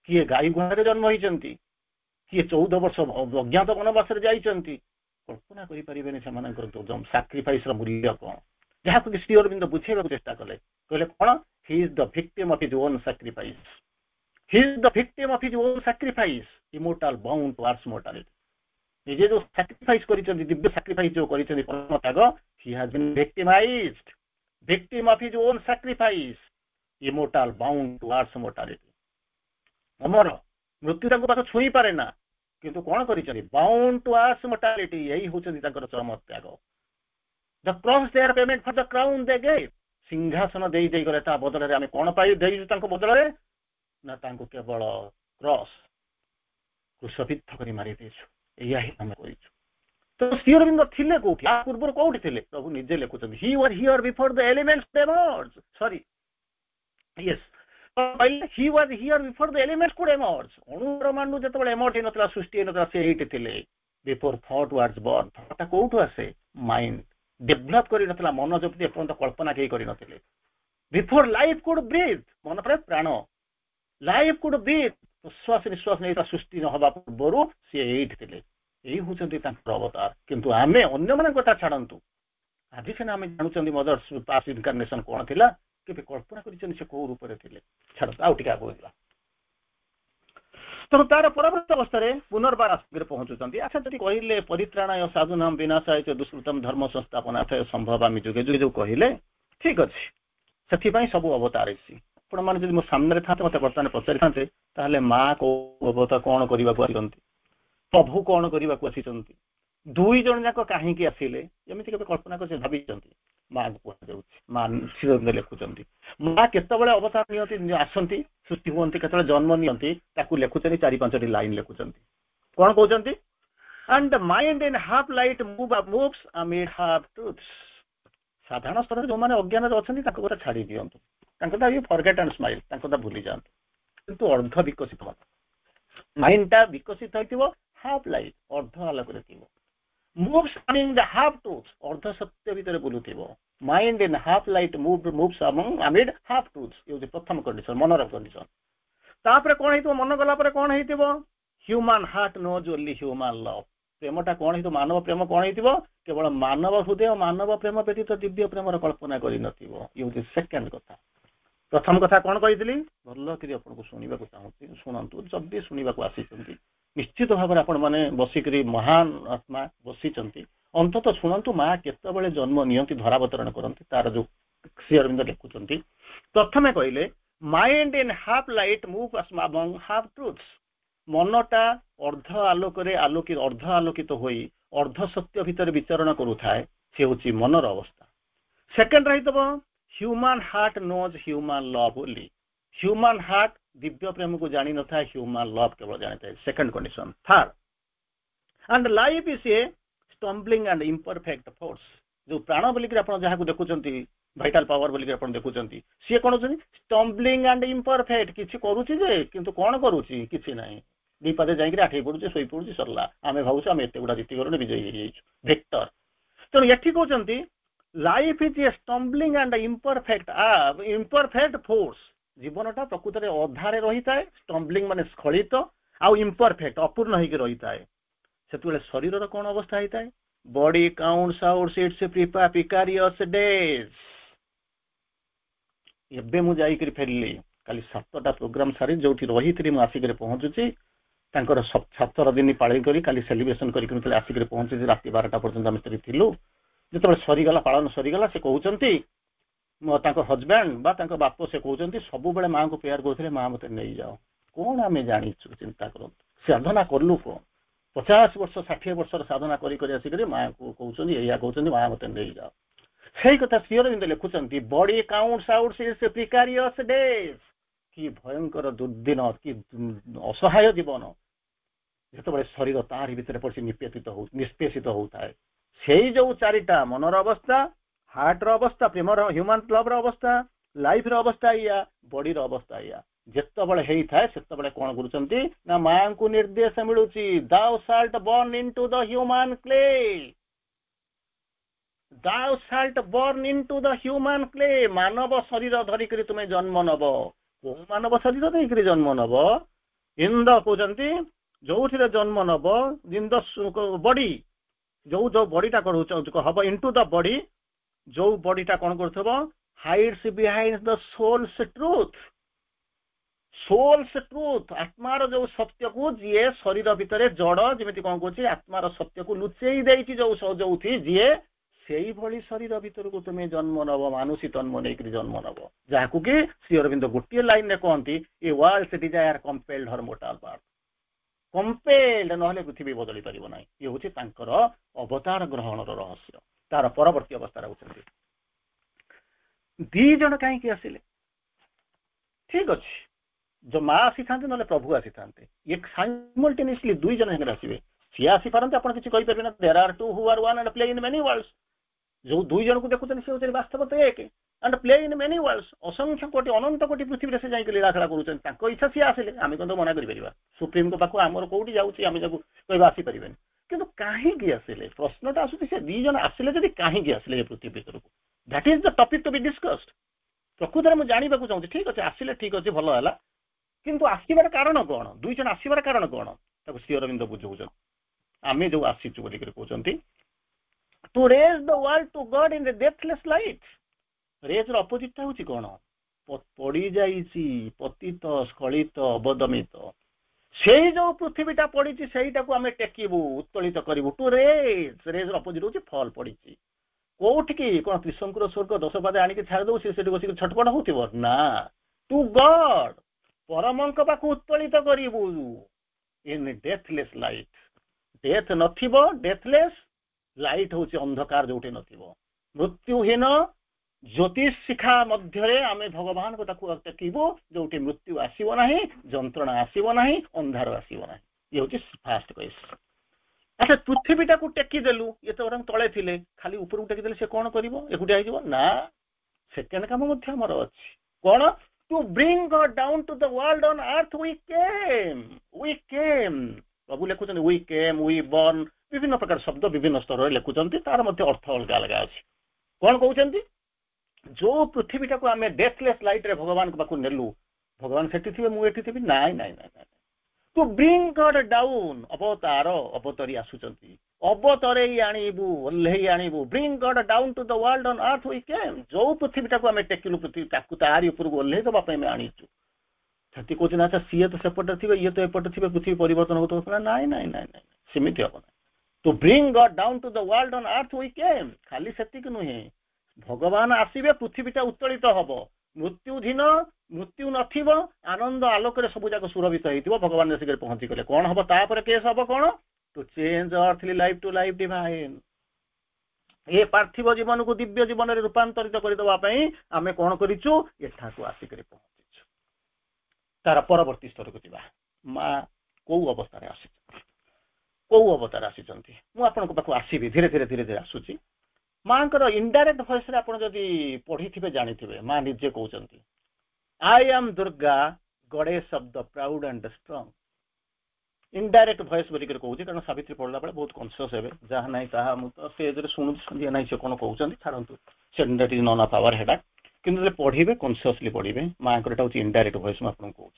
किए गाई गुहारे जन्म होइछंती किए 14 वर्ष अज्ञात वनवास जाइछंती कल्पना करि परिबेनी सेमानकर सैक्रिफाइस र मूल्य कौन जहाँ को श्री अरविंद बुझेबा चेष्टा कले कहले कौन he is the victim of his own sacrifice he is the victim of his own sacrifice immortal bound towards mortality निजे जो सैक्रिफाइस करिछंती दिव्य सैक्रिफाइस जो करिछंती परम त्याग he has been victimized victim of his own sacrifice immortal bound towards mortality अमर मृत्यु ताको पास छुई पारे ना किंतु कौन करिछनी बाउंड टुवर्ड्स mortality यही होचंदी ताकर चरम त्याग the cross there payment for the crown they gave सिंहासन देई देई गले ता बदल रे हमें कौन पाई देई ताको बदल रे ना ताको केवल क्रॉस क्रूसिफिक्स करी मारी देछु यही हम करिछु तो श्री अरविंद थिले कोठी आ पूर्व कोठी थिले प्रभु निजे लिखुछन he were here before the elements emerge sorry yes he was here before the elements could emerge अणु परमाणु जतबे एमर्ज नतला सृष्टि नतला से एट थिले before thought was born thought कोठु आसे माइंड डेवलप करी नतला मन जपति अपन कल्पना के करी नथिले बिफोर लाइफ कुड ब्रीथ मन पर प्राण लाइफ कुड ब्रीथ श्वास निश्वास नहीं सृष्टि न हवा पूर्व से एट थिले यही होती अवतार किंतु आमे अन्य मान कथा छाड़ू आज सीना आम जानूँ मदर्स पास्ट इनकार्नेशन कौन थी कि कल्पना कर कौ रूप से छाड़ आउ टे आगे तेणु तार परवर्त अवस्था पुनर्बार आसिक पहुंचुंट अच्छा जी कहले परित्राणाय साधुनाम विनाशाय च दुष्कृतम धर्म संस्थापनार्थाय संभवामि जुगे जुगे जो कहले ठीक अच्छे से सब अवतार आपण मैंने मो सामने था मत बर्तमान पचारि था माँ कौ अवतार कौन करने प्रभु कौन करने को आसी दुई जन जाक कहीं आसिले जमीती के कल्पना कर भाई माँ को कहुँ माँ श्री लिखुंट माँ केतबे अवतार नि आसती सृष्टि हमें केतबे जन्म नि लिखुं 4-5 लाइन लिखुं कौन कहते and mind in half light moves amid half truths साधारण स्तर जो मैंने अज्ञान अच्छा कथा छाड़ी दिंतु फॉरगेट एंड स्माइल भूली जातु किंतु अर्ध विकसित माइंड टा विकसित हो हाफ लाइट अर्ध आलोक moves among the half truths अर्ध सत्य भितर बुलुथिबो mind in half light moves among amid half truths ये प्रथम कंडीशन मनर कंडीशन तापर कोन हेतु मन गला पर कोन हेतिबो human heart knows only human love प्रेमटा कोन हेतु मानव प्रेम कोन हेतिबो केवल मानव हृदय मानव प्रेम व्यतीत दिव्य प्रेमर कल्पना करि नथिबो ये सेकंड कथा प्रथम कथा कौन कही भल कि आपको शुणा चाहूँगी शुणु जब भी शुणा आसी निश्चित भाव में आपण मैंने बसिक महान आत्मा बसी अंतत शुणु माँ केतबे जन्म नियंती धरावतरण करती तार जो श्री अरविंद लिखुंट प्रथमे कहले mind in half light move among half truths मनटा अर्ध आलोक आलोकित अर्ध आलोकित होई अर्ध सत्य भितर विचरण करुए से हूँ मनर अवस्था सेकेंड रही human heart knows human love only human heart दिव्य प्रेम को जानी न था ह्यूमन लव केवल जानी था second condition third and life is a stumbling and imperfect force जो प्राण बोलिक जहाँ देखुंट भाइटाल पावर बोलिक देखुंट सी कौन स्टम्बलिंग एंड इम्परफेक्ट किसी करुचे किंतु कौन करुच्ची किसी ना दीपादे जाकि आठे पड़ुचे शई पड़ुचे सरला आम भावुँ आम एत गुड़ा जीत गलु विजयी हो वेक्टर ତେଣୁ ଏଠି କହୁଛନ୍ତି life is a stumbling and imperfect force. ଜୀବନଟା ପ୍ରକୃତରେ ଅଧାରେ ରହିଥାଏ, ଷ୍ଟମ୍ବଲିଂ ମାନେ ସ୍ଖଳିତ, ଆଉ ଇମ୍ପରଫେକ୍ଟ ଅପୂର୍ଣ୍ଣ ହେଇକି ରହିଥାଏ। ସେତେବେଳେ ଶରୀରର କଣ ଅବସ୍ଥା ହେଇଥାଏ? Body counts out its precarious days. ଏବେ ମୁଁ ଯାଇକରି ଫେରିଲି, କାଲି 7ଟା ପ୍ରୋଗ୍ରାମ ସାରି ଯୋଉଠି ରହିଥିଲି ମୁଁ ଆସିକରି ପହଞ୍ଚୁଛି। ତାଙ୍କର 7 ଦିନ ପାଳନ କରି କାଲି ସେଲିବ୍ରେସନ କରିକି ଆସିକରି ପହଞ୍ଚୁଛି। ରାତି 12ଟା ପର୍ଯ୍ୟନ୍ତ ଆମେ ସେଠି ଥିଲୁ। ଯେତେବେଳେ ସରିଗଲା, ପାଳନ ସରିଗଲା, ସେ କହୁଛନ୍ତି, ତାଙ୍କ ହଜବ୍ୟାଣ୍ଡ ବା ତାଙ୍କ ବାପ ସେ କହୁଛନ୍ତି ସବୁବେଳେ ମାଆଙ୍କୁ ପ୍ରେୟାର କରୁଥିଲେ, ମା ମତେ ନେଇଯାଅ। କଣ ଆମେ ଜାଣିଛୁ? ଚିନ୍ତା କରନ୍ତୁ, ସାଧନା କଲୁ କଣ? 50 ବର୍ଷ 60 ବର୍ଷର ସାଧନା କରି ଆସିକରି ମାଆଙ୍କୁ କହୁଛନ୍ତି, ଏଇଆ କହୁଛନ୍ତି, ମା ମତେ ନେଇଯାଅ। ସେଇ କଥା ଶ୍ରୀ ଅରବିନ୍ଦ ଲେଖୁଛନ୍ତି, body counts out its precarious days. କି ଭୟଙ୍କର ଦୁର୍ଦିନ, କି ଅସହାୟ ଜୀବନ, ଯେତେବେଳେ ଶରୀର ତାରି ଭିତରେ ପଡିଛି ନିଷ୍ପେଷିତ ହଉଥାଏ। ସେଇ ଯୋଉ 4ଟା, ମନର ଅବସ୍ଥା, ହାର୍ଟର ଅବସ୍ଥା, ପ୍ରେମର ହ୍ୟୁମାନ ଲଭର ଅବସ୍ଥା, ଲାଇଫର ଅବସ୍ଥା ଏଇଆ, ବଡିର ଅବସ୍ଥା ଏଇଆ। ଯେତେବେଳେ ହେଇଥାଏ ସେତେବେଳେ କଣ କରୁଛନ୍ତି ନା ମାଙ୍କୁ ନିର୍ଦ୍ଦେଶ ମିଳୁଛି, thou shalt born into the human clay, thou shalt born into the human clay। ମାନବ ଶରୀର ଧରିକରି ତୁମେ ଜନ୍ମ ନବ। କୋଉ ମାନବ ଶରୀର ଧରିକରି ଜନ୍ମ ନବ? ଇନ୍ଦ କହୁଛନ୍ତି ଯୋଉଥିରେ ଜନ୍ମ ନବ, ଇନ୍ ଦ ବଡି, ଯୋଉ ବଡିଟା ହବ ଇଣ୍ଟୁ ଦ ବଡି, ଯୋଉ ବଡିଟା କଣ କରୁଥିବ, hides behind the soul's truth. Soul's truth, ଆତ୍ମାର ଯୋଉ ସତ୍ୟକୁ ଯିଏ ଶରୀର ଭିତରେ ଜଡ, ଯେମିତି କଣ କହୁଛି, ଆତ୍ମାର ସତ୍ୟକୁ ଲୁଚେଇ ଦେଇଛି ଯୋଉଠି ଯିଏ, ସେଇଭଳି ଶରୀର ଭିତରକୁ ତୁମେ ଜନ୍ମ ନବ, ମାନୁଷୀ ଜନ୍ମ ନେଇକରି ଜନ୍ମ ନବ। ଯାହାକୁ କି ଶ୍ରୀ ଅରବିନ୍ଦ ଗୋଟିଏ ଲାଇନରେ କହନ୍ତି, ଏ ୱାର୍ଲ୍ଡସ ଡିଜାୟାର କମ୍ପେଲ୍ଡ ହର ମୋର୍ଟାଲ ବାର୍ଥ। କମ୍ପେଲ୍ଡ ନହେଲେ ପୃଥିବୀ ବଦଳି ପାରିବ ନାହିଁ। ଇଏ ହଉଛି ତାଙ୍କର ଅବତାର ଗ୍ରହଣର ରହସ୍ୟ। ତାର ପରବର୍ତ୍ତୀ ଅବସ୍ଥାରେ ହଉଛନ୍ତି 2 ଜଣ କାହିଁକି ଆସିଲେ? ଠିକ ଅଛି, ଯୋଉ ମା ଆସିଥାନ୍ତେ ନହେଲେ ପ୍ରଭୁ ଆସିଥାନ୍ତେ, ଇଏ ସାଇମଲ୍ଟେନିୟସଲି 2 ଜଣ ସାଙ୍ଗରେ ଆସିବେ। ସିଏ ଆସିପାରନ୍ତି, ଆପଣ କିଛି କହିପାରିବେ ନା, there are 2 who are one and play in many worlds। ଯୋଉ 2 ଜଣକୁ ଦେଖୁଛନ୍ତି ସେ ହଉଛନ୍ତି ବାସ୍ତବତା ଏକ and play in many worlds। ଅସଂଖ୍ୟ କୋଟି, ଅନନ୍ତ କୋଟି ପୃଥିବୀରେ ସେ ଯାଇକି ଲୀଳା ଖେଳା କରୁଛନ୍ତି। ତାଙ୍କ ଇଚ୍ଛା ସିଏ ଆସିଲେ, ଆମେ କିନ୍ତୁ ମନା କରିପାରିବା? ସୁପ୍ରିମଙ୍କ ପାଖକୁ ଆମର କୋଉଠି ଯାଉଛି, ଆମେ ତାକୁ କହିବା ଆସିପାରିବେନି। କିନ୍ତୁ କାହିଁକି ଆସିଲେ? ପ୍ରଶ୍ନଟା ଆସୁଛି, ସେ 2 ଜଣ ଆସିଲେ ଯଦି କାହିଁକି ଆସିଲେ ଏ ପୃଥିବୀ ଭିତରକୁ? That is the topic to be discussed. ପ୍ରକୃତରେ ମୁଁ ଜାଣିବାକୁ ଚାହୁଁଛି। ଠିକ ଅଛି, ଆସିଲେ, ଠିକ ଅଛି, ଭଲ ହେଲା, କିନ୍ତୁ ଆସିବାର କାରଣ କଣ? 2 ଜଣ ଆସିବାର କାରଣ କଣ? ତାକୁ ଶ୍ରୀ ଅରବିନ୍ଦ ବୁଝଉଛନ୍ତି। ଆମେ ଯୋଉ ଆସିଛୁ ବୋଲିକରି କହୁଛନ୍ତି, to raise the world to God in the deathless light। ରେଜର ଅପୋଜିଟଟା ହଉଛି କଣ? ପଡିଯାଇଛି, ପତିତ, ସ୍ଖଳିତ, ଅବଦମିତ। ସେଇ ଯୋଉ ପୃଥିବୀଟା ପଡିଛି ସେଇଟାକୁ ଆମେ ଟେକିବୁ, ଉତ୍ତୋଳିତ କରିବୁ। ଟୁ ରେଜର ଅପୋଜିଟ ହଉଛି ଫଲ୍, ପଡିଛି। କୋଉଠିକି? କଣ ତ୍ରିଶଙ୍କୁର ସ୍ୱର୍ଗ 10 ପାଦେ ଆଣିକି ଛାଡ଼ିଦବୁ, ସେ ସେଠି ବସିକି ଛଟପଟ ହଉଥିବ? ନା, ଟୁ ଗଡ୍, ପରମଙ୍କ ପାଖକୁ ଉତ୍ତୋଳିତ କରିବୁ। ଇନ୍ ଡେଥଲେସ୍ ଲାଇଟ୍, ଡେଥ୍ ନଥିବ, ଡେଥଲେସ୍ ଲାଇଟ୍ ହଉଛି ଅନ୍ଧକାର ଯୋଉଠି ନଥିବ, ମୃତ୍ୟୁହୀନ ଜ୍ୟୋତିଷ ଶିଖା ମଧ୍ୟରେ ଆମେ ଭଗବାନଙ୍କୁ ତାକୁ ଟେକିବୁ, ଯୋଉଠି ମୃତ୍ୟୁ ଆସିବ ନାହିଁ, ଯନ୍ତ୍ରଣା ଆସିବ ନାହିଁ, ଅନ୍ଧାର ଆସିବ ନାହିଁ। ଇଏ ହଉଛି ଫାଷ୍ଟ କେସ୍। ଆଚ୍ଛା, ପୃଥିବୀଟାକୁ ଟେକିଦେଲୁ, ଇଏ ତ ବରଂ ତଳେ ଥିଲେ, ଖାଲି ଉପରକୁ ଟେକିଦେଲେ ସେ କଣ କରିବ? ଏକୁଟିଆ ହେଇଯିବ? ନା, ସେକେଣ୍ଡ କାମ ମଧ୍ୟ ଆମର ଅଛି। କଣ? Two bring god down to the world on earth we କେମ୍। ପ୍ରଭୁ ଲେଖୁଛନ୍ତି ୱି କେମ୍, ୱି ବର୍ନ, ବିଭିନ୍ନ ପ୍ରକାର ଶବ୍ଦ ବିଭିନ୍ନ ସ୍ତରରେ ଲେଖୁଛନ୍ତି, ତାର ମଧ୍ୟ ଅର୍ଥ ଅଲଗା ଅଲଗା ଅଛି। କଣ କହୁଛନ୍ତି? ଯୋଉ ପୃଥିବୀଟାକୁ ଆମେ ଡେଥଲେସ୍ ଲାଇଟରେ ଭଗବାନଙ୍କ ପାଖକୁ ନେଲୁ, ଭଗବାନ ସେଠି ଥିବେ, ମୁଁ ଏଠି ଥିବି? ନାଇଁ ନାଇଁ ନାଇଁ ନାଇଁ। ଟୁ ବ୍ରିଙ୍ଗ ଗଡ୍ ଡାଉନ୍, ଅବତାର, ଅବତରି ଆସୁଛନ୍ତି, ଅବତରେଇ ଆଣିବୁ, ଓହ୍ଲେଇ ଆଣିବୁ। Bring god down to the world on earth we କେମ୍। ଯୋଉ ପୃଥିବୀଟାକୁ ଆମେ ଟେକିଲୁ, ପୃଥିବୀ ତାକୁ ତାରି ଉପରକୁ ଓହ୍ଲେଇ ଦେବା ପାଇଁ ଆମେ ଆଣିଛୁ। ସେଠି କହୁଛନ୍ତି ଆଚ୍ଛା, ସିଏ ତ ସେପଟେ ଥିବେ, ଇଏ ତ ଏପଟେ ଥିବେ, ପୃଥିବୀ ପରିବର୍ତ୍ତନ ହଉଥିବ? ନାଇଁ ନାଇଁ ନାଇଁ ନାଇଁ, ସେମିତି ହବ ନାହିଁ। Two bring god down to the world on earth we କେମ୍। ଖାଲି ସେତିକି ନୁହେଁ, ଭଗବାନ ଆସିବେ, ପୃଥିବୀଟା ଉତ୍ତୋଳିତ ହବ, ମୃତ୍ୟୁହୀନ, ମୃତ୍ୟୁ ନଥିବ, ଆନନ୍ଦ ଆଲୋକରେ ସବୁ ଯାକ ସୁରଭିତ ହେଇଥିବ। ଭଗବାନ ଆସିକରି ପହଞ୍ଚିଗଲେ କଣ ହବ? ତାପରେ କେସ୍ ହବ କଣ? To change earthly life to life divine. ଏ ପାର୍ଥିବ ଜୀବନକୁ ଦିବ୍ୟ ଜୀବନରେ ରୂପାନ୍ତରିତ କରିଦେବା ପାଇଁ ଆମେ କଣ କରିଛୁ? ଏଠାକୁ ଆସିକରି ପହଞ୍ଚିଛୁ। ତାର ପରବର୍ତ୍ତୀ ସ୍ତରକୁ ଯିବା। ମା କୋଉ ଅବସ୍ଥାରେ ଆସିଛନ୍ତି, କୋଉ ଅବତାର ଆସିଛନ୍ତି? ମୁଁ ଆପଣଙ୍କ ପାଖକୁ ଆସିବି, ଧୀରେ ଧୀରେ ଧୀରେ ଧୀରେ ଆସୁଛି। ମାଙ୍କର ଇନଡାଇରେକ୍ଟ ଭଏସରେ ଆପଣ ଯଦି ପଢିଥିବେ ଜାଣିଥିବେ, ମା ନିଜେ କହୁଛନ୍ତି, I am Durga, goddess of the proud and strong. Indirect voice बोलिक कहूँ कारण सावित्री पढ़ला बेले बहुत कॉन्शियस हेबे जहाँ नहीं ताहा मुझे स्टेज रे शुणुची नहीं से कौन कहते छाड़ू that is none of our headache किंतु पढ़िबे कॉन्शियसली पढ़िबे माँ को इनडायरेक्ट वॉइस में आपको कहूँ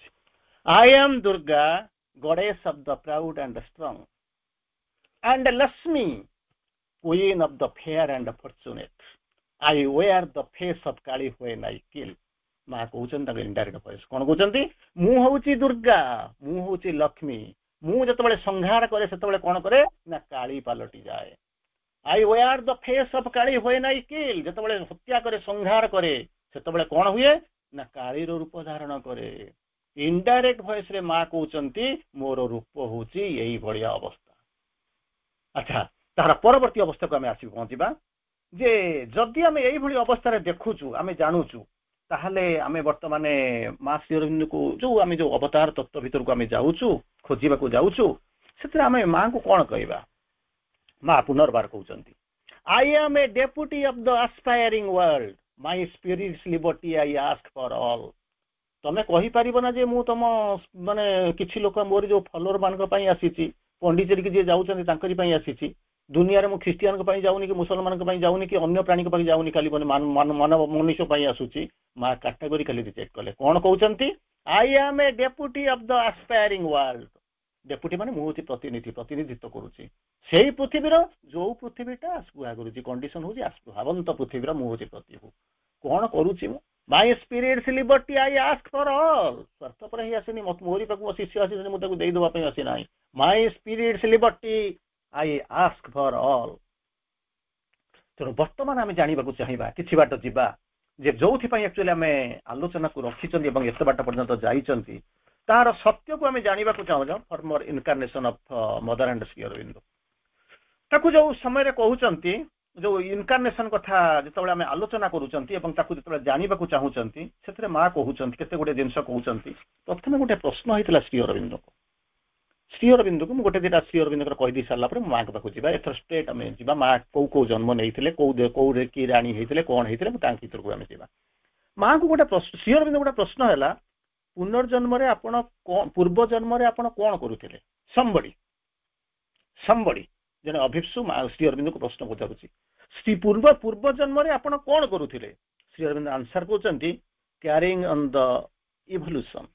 I am Durga goddess of the proud and strong and Lakshmi queen of the fair and fortunate I wear the face of Kali when I kill माँ कहते indirect voice कौन कहते मु हूँ दुर्गा मु हूँ लक्ष्मी मु जो संहार करे से कौन करे ना काली पलटि जाए I wear the face of Kali when I kill जो हत्या करे संहार करे से कौन हुए ना काली रूप धारण करे इनडायरेक्ट वॉइस रे माँ कहते मोर रूप हूँ यही भाया अवस्था अच्छा तार परवर्ती अवस्था को आम आस पहुँचा जे जदि आम यही अवस्था देखुचु आम जानूचु ताहले आम बर्तमान माँ श्री अरविंद को जो आम जो अवतार तत्व भीतर को आम जाऊचु खोजा जाऊचु से आम माँ को कौन कहवा माँ पुनर्बार कहते I am a deputy of the aspiring world my spirit's liberty I ask for all तमें कहि परिबो ना जे मु तम माने किछि लोक मोर जो फॉलोअर मानक पई आसीची पंडिचेरी के जे जाउछन तांकरी पई आसीची दुनिया रे मु क्रिश्चियन को पई जाउनी कि मुसलमान को पई जाउनी कि अन्य प्राणी को पई जाउनी खाली मानव मनुष्य पई आसुची मा कैटेगोरिकली रिजेक्ट कले कोन कहउचंती I am a deputy of the aspiring world deputy माने मु होची प्रतिनिधित्व करूची सेही पृथ्वीर जो पृथ्वीटा आसपुहा करूची कंडीशन होची आसपुहावंत पृथ्वीर मु होची प्रतिभू कोन करूची मु my spirit's liberty I ask for all स्वार्थ पर ही आसेनी मोरी पाक मो शिष्य आसी मु ताकू देई दबा पई आसी नाही my spirit's liberty I ask for all तेणु बर्तमान आम जानवा चाहिए कि बाट जा जे जो एक्चुअली आम आलोचना को रखी एत बाट पर्यंत जाइंट तार सत्य को आम जानवा चाहूँ former incarnation of Mother and Shri Aurobindo ताकू जो समय कहते जो इनकार्नेशन कथा जो आम आलोचना करूँ जानवा चाहूँगी से माँ कहते केते गुटे जिनस कहते प्रथम गोटे प्रश्न होता श्री अरविंद को श्री अरविंद को गोटे दिटा श्री अरविंद कहीदी सारापर माँ के पाखक जावा एथर स्ट्रेट आम जा माँ कौ जन्म नहीं कौ कि राणी होते कौन होते भर को आम जा माँ को गोटे प्रश्न श्री अरविंद गोटे प्रश्न है पुनर्जन्म आपण पूर्व जन्म आपण कौन करुले संबड़ी जन अभिप्सु श्री अरविंद को प्रश्न पचारुची श्री पूर्व जन्म आपण कौन करुले श्री अरविंद आंसर कहते carrying on the evolution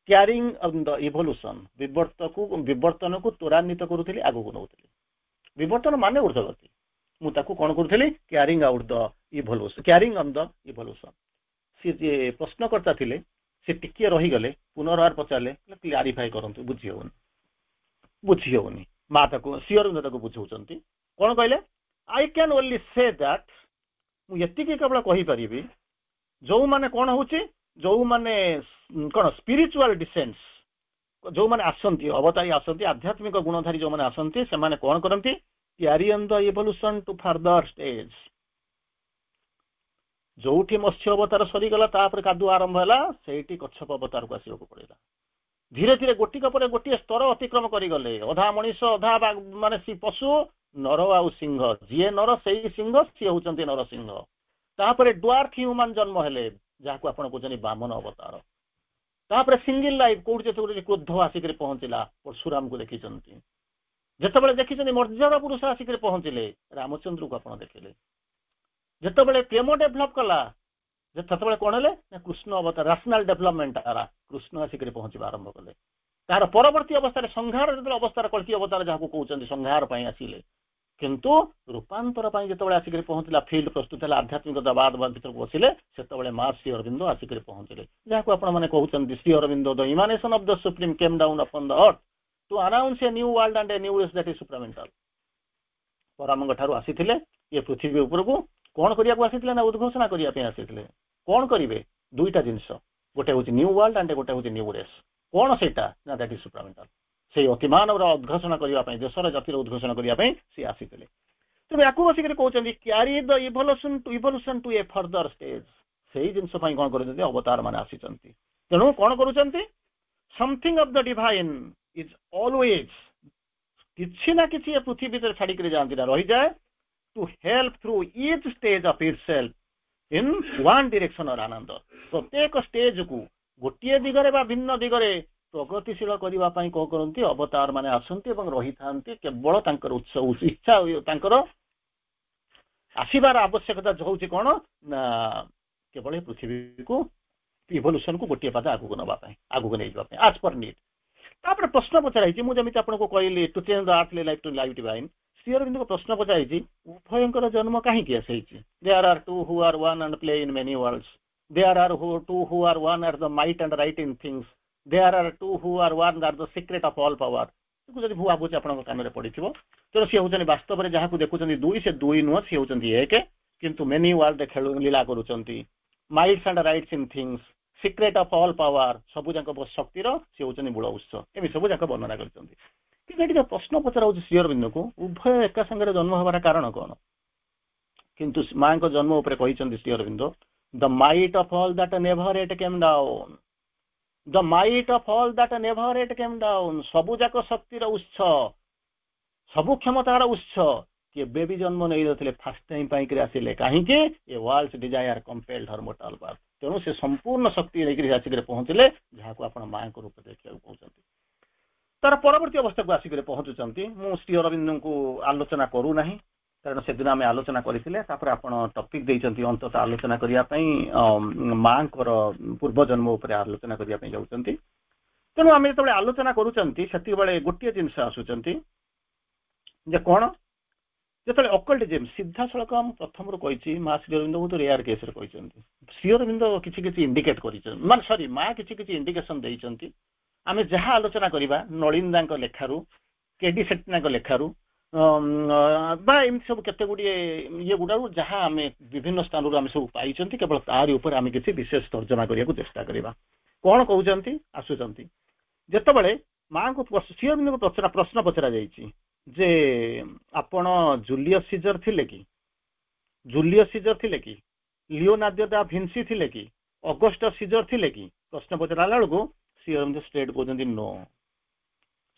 carrying on the evolution विवर्तन को त्वरान्वित करुली आग को नौली विवर्तन माने ऊर्ध्वगति मुझे कौन करुली carrying out the evolution carrying on the evolution सी जे प्रश्नकर्ता थे से टिके रहीगले पुनर्बार पचारे क्लारीफाई करते बुझी होनी माँ श्री अरविंद बुझाऊँ कौन कहले I can only say that मुझे केवल कहीपरि जो मैंने कौन हूँ जो मैंने कौन स्पिरिचुअल डिसेंट्स जो मैंने आसती अवतारी आसती आध्यात्मिक गुणधारी जो मैंने आसती से मैंने कौन करती carry on the evolution to further stage जो मत्स्य अवतार सरीगला तापर कादु आरंभ है से कच्छप अवतार को आसवाक पड़ा धीरे धीरे गोटिक पर गोटे स्तर अतिक्रम करगले अधा मनीष अधा माने पशु नर आउ सिंह जी नर से सिंह सी होती नर सिंह तापर ड्वार्फ ह्यूमन जन्म हेले जहाँ आप कहते बामन अवतार तापर सिंगल लाइफ कौट जो क्रोध आसिक पहुँचला परशुराम को देखी जिते देखी मर्यादा पुरुष आसिक पहुँचले रामचंद्र को आप देखिले जिते प्रेम डेभलप कला से कौन है कृष्ण अवतार राशनल डेभलपमेंट आरा कृष्ण आसिक पहुँचा आरंभ कले तार परवर्ती अवस्था संहार जो अवस्था कल्कि अवतार जहाँ कहते संहार आसिले किंतु रूपांतर जो आसिक पहुँचला फील्ड प्रस्तुत है आध्यात्मिकतावाद भर को बसिले से माँ श्री अरविंद आसिक पहुँचले जहाँ को आपने Shri Aurobindo the emanation of the supreme came down upon the earth to announce a new world and a new age that is supramental परम ठारू आसी ये पृथ्वी उपरको कौन करने ना उद्घोषणा करने आसी कौन करेंगे दुईटा जिनस गोटे हूँ न्यू वर्ल्ड एंड गोटे हूँ न्यू रेस कौन से दैट इज सुप्रामेंटल से अतिमानव उद्घोषणा करने देशर जातिर उद्घोषणा करने सी आसी तेज या बसिक कहते carry the evolution to a further stage से जिनस कौन कर अवतार मान आसी तेणु कौन करुँच something of the divine is always किसी ना कि पृथ्वी छाड़ी जाती ना रही जाए to help through each stage of itself in one direction or another प्रत्येक स्टेज को गोटे दिगरे बा भिन्न दिगरे प्रगतिशील करने कौन करती अवतार माने आसती रही था केवल इच्छा आसबार आवश्यकता हूँ कौन ना केवल पृथ्वी को इवोल्यूशन को गोटे पाद आगू नापी आगू नहीं आज पर नीड तापर प्रश्न पचाई मुझे आपको कहली to change the earth life to life divine Shri Aurobindo को प्रश्न पचाई उभयंकर जन्म कहीं there are two who are one and play in many worlds there are two who are one are the might and right in things there are two who are one are the secret of all power जब भावुँ आप कान पड़ी तेणु सी हूँ वास्तव में जहाँ देखुं दुई से दुई नुह सी हूँ एक किंतु मेनी वर्ल्ड खेल लीला करुँच mights and rights in things secret of all power सबूक शक्तिर सी हूँ मूल उत्स एम सब जाक वर्णना कर प्रश्न पचरा श्री अरविंद को उभय एका संगे जन्म हमार कारण कौन किंतु माँ को जन्म उपर Shri Aurobindo the might of all that never it came down the might of all that never it came down सबूक शक्तिर उत्स सबु क्षमतार उत्स केबे भी जन्म नहीं नथिले फास्ट टाइम पाई आसिले कहीं a world's desire compelled her mortal birth तेणु से संपूर्ण शक्ति लेकर आसिक पहुँचले जहाँ को आप माँ को रूप देखा कहते तार परवर्ती अवस्था को आसिक पहुँचुंट मु श्री अरविंद को आलोचना करूना कारण से दिन आम आलोचना करते टपिक देते अंततः आलोचना करने माँ पूर्व जन्म उपर आलोचना करने जाऊँच तेणु आम जो आलोचना करुँच गोटे जिनस आसुँच कौन जो अकल्टिज्म सीधा सड़क प्रथम कही माँ श्री अरविंद बहुत रेयर केस श्री अरविंद किसी इंडिकेट कर सॉरी माँ किसी इंडिकेशन देती आम जहाँ आलोचना करवा नलिंदा लेखारू केडी सेट्टी लेखारू एमती सब केते गुड़िए ये गुड़ा जहाँ आम विभिन्न स्थान आम सब पाई केवल तार उपर आम किसी विशेष तर्जमा करने को चेष्टा करवा कौन कहते आसुँच जिते माँ को श्री अरविंद को प्रश्न पचरा जाइए जे आपण जूलियस सीजर थिले कि जूलियस सीजर थिले कि लियोनार्दो दा विंसी थिले कि ऑगस्टस सीजर थिले कि प्रश्न पचरा बेलू श्री अरविंद स्टेट कहते नो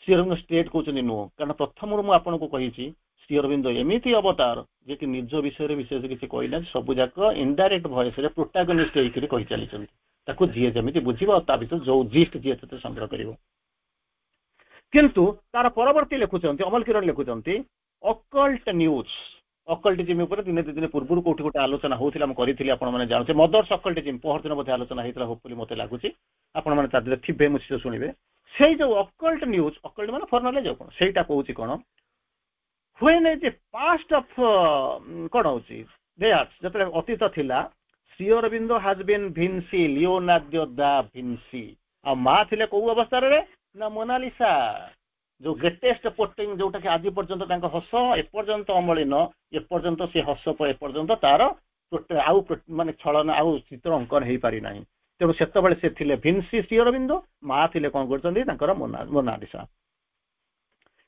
श्री अरविंद स्टेट कहते नो कारण प्रथम मुझे कही श्री अरविंद एमती अवतार जे कि निज विषय विशेष किसी कहना सबूक इनडायरेक्ट वॉइस रे प्रोटागनिस्ट होकर कही चली जी जमी बुझे जो जिस्ट जी संग्रह कर किंतु तार परवर्ती लिखुंट अमल किरण लिखुंट अकल्ट न्यूज अकल्टिज्म दिन दिन पूर्व कौटी गोटे आलोचना होती मैंने जानते मदर्स अकल्टिज्म पहर दिन बोधे आलोचना होता होपफुली मत लगुच आपने थे मुझे शुणे से जो अकल्ट न्यूज अकल्ट मान फॉर नॉलेज कौन से कहूँ कौन हुए नहीं जे पास्ट ऑफ कौन हूँ जो अतीत थिला Shri Aurobindo has been Vinci Leonardo da Vinci आ माँ थे कौ अवस्था ना मोनालिसा जो ग्रेटेस्ट पोर्ट्रेट जोटा कि आज पर्यंत हस एपर्यंत अमलिन एपर्यंत से हस एपर्यंत तार आउ माने छलन आउ चित्र अंकन हो पारि ना तेणु से थे विंसी श्री अरविंद माँ थे कौन कर मोनालिसा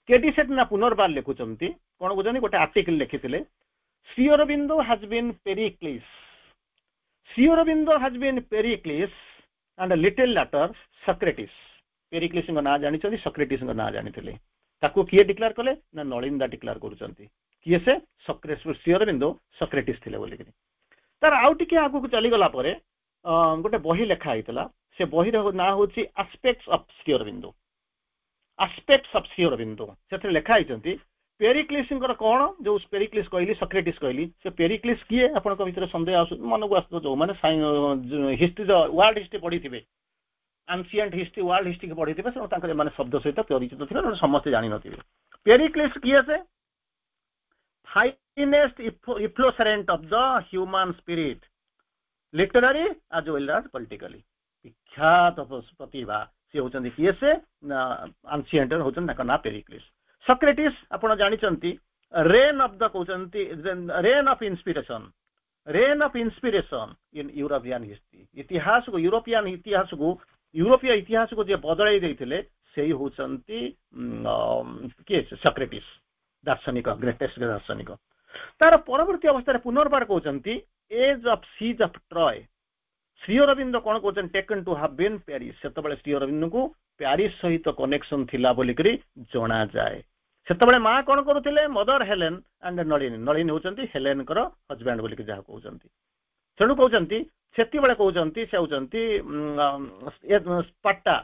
केडी सेट ना पुनर्बार लिखुंट कौन बुझे गोटे आर्टिकल लिखिते Shri Aurobindo has been Pericles Shri Aurobindo has been Pericles and little later Socrates Pericles ना जानी सक्रेटिस ना जानी किए डिक्लेयर कले ना नलिंदा डिक्लेयर किए से श्री अरविंद सक्रेटिस थे बोलिक तार आउ टे आगू चलीगला गोटे बही लिखाई से बही ना हूँ aspects of Shri Aurobindo aspects of Shri Aurobindo से लिखाई पेरिक्लिस कौन जो पेरिक्लिस कहली सक्रेटिस कहली से पेरिक्लिस किए आपण भर सन्देह आस मन को आस जो मैंने हिस्ट्री वर्ल्ड हिस्ट्री पढ़ी थे एंशिएंट हिस्ट्री वर्ल्ड हिस्ट्री के पढ़ी थे मैंने शब्द सहित परिचित थे समस्ते जानी थे पेरिक्लिस किए से finest efflorescence of the human spirit literary as well as politically विख्यात प्रतिभा सी होती किए से एंशिएंट होती ना पेरिक्लिस सक्रेटिस आपण जानते रेन ऑफ द कहते rain of inspiration in European history इतिहास को यूरोपियन इतिहास को यूरोपीय इतिहास को जे बदलाई देते से होती किए सक्रेटिस दार्शनिक ग्रेटेस्ट दार्शनिक तार परवर्ती अवस्था पुनर्बार कहते age of siege of Troy Shri Aurobindo कौन कहते taken to have been Paris से श्री अरविंद को पेरिस सहित कनेक्शन थिला बोलिक जना जाए से माँ कौन करुले mother Helen and Nalini Nalini होती हेलेन हजबैंड बोलिक जहाँ कहते तेणु कहते से कहते से होती स्पार्टा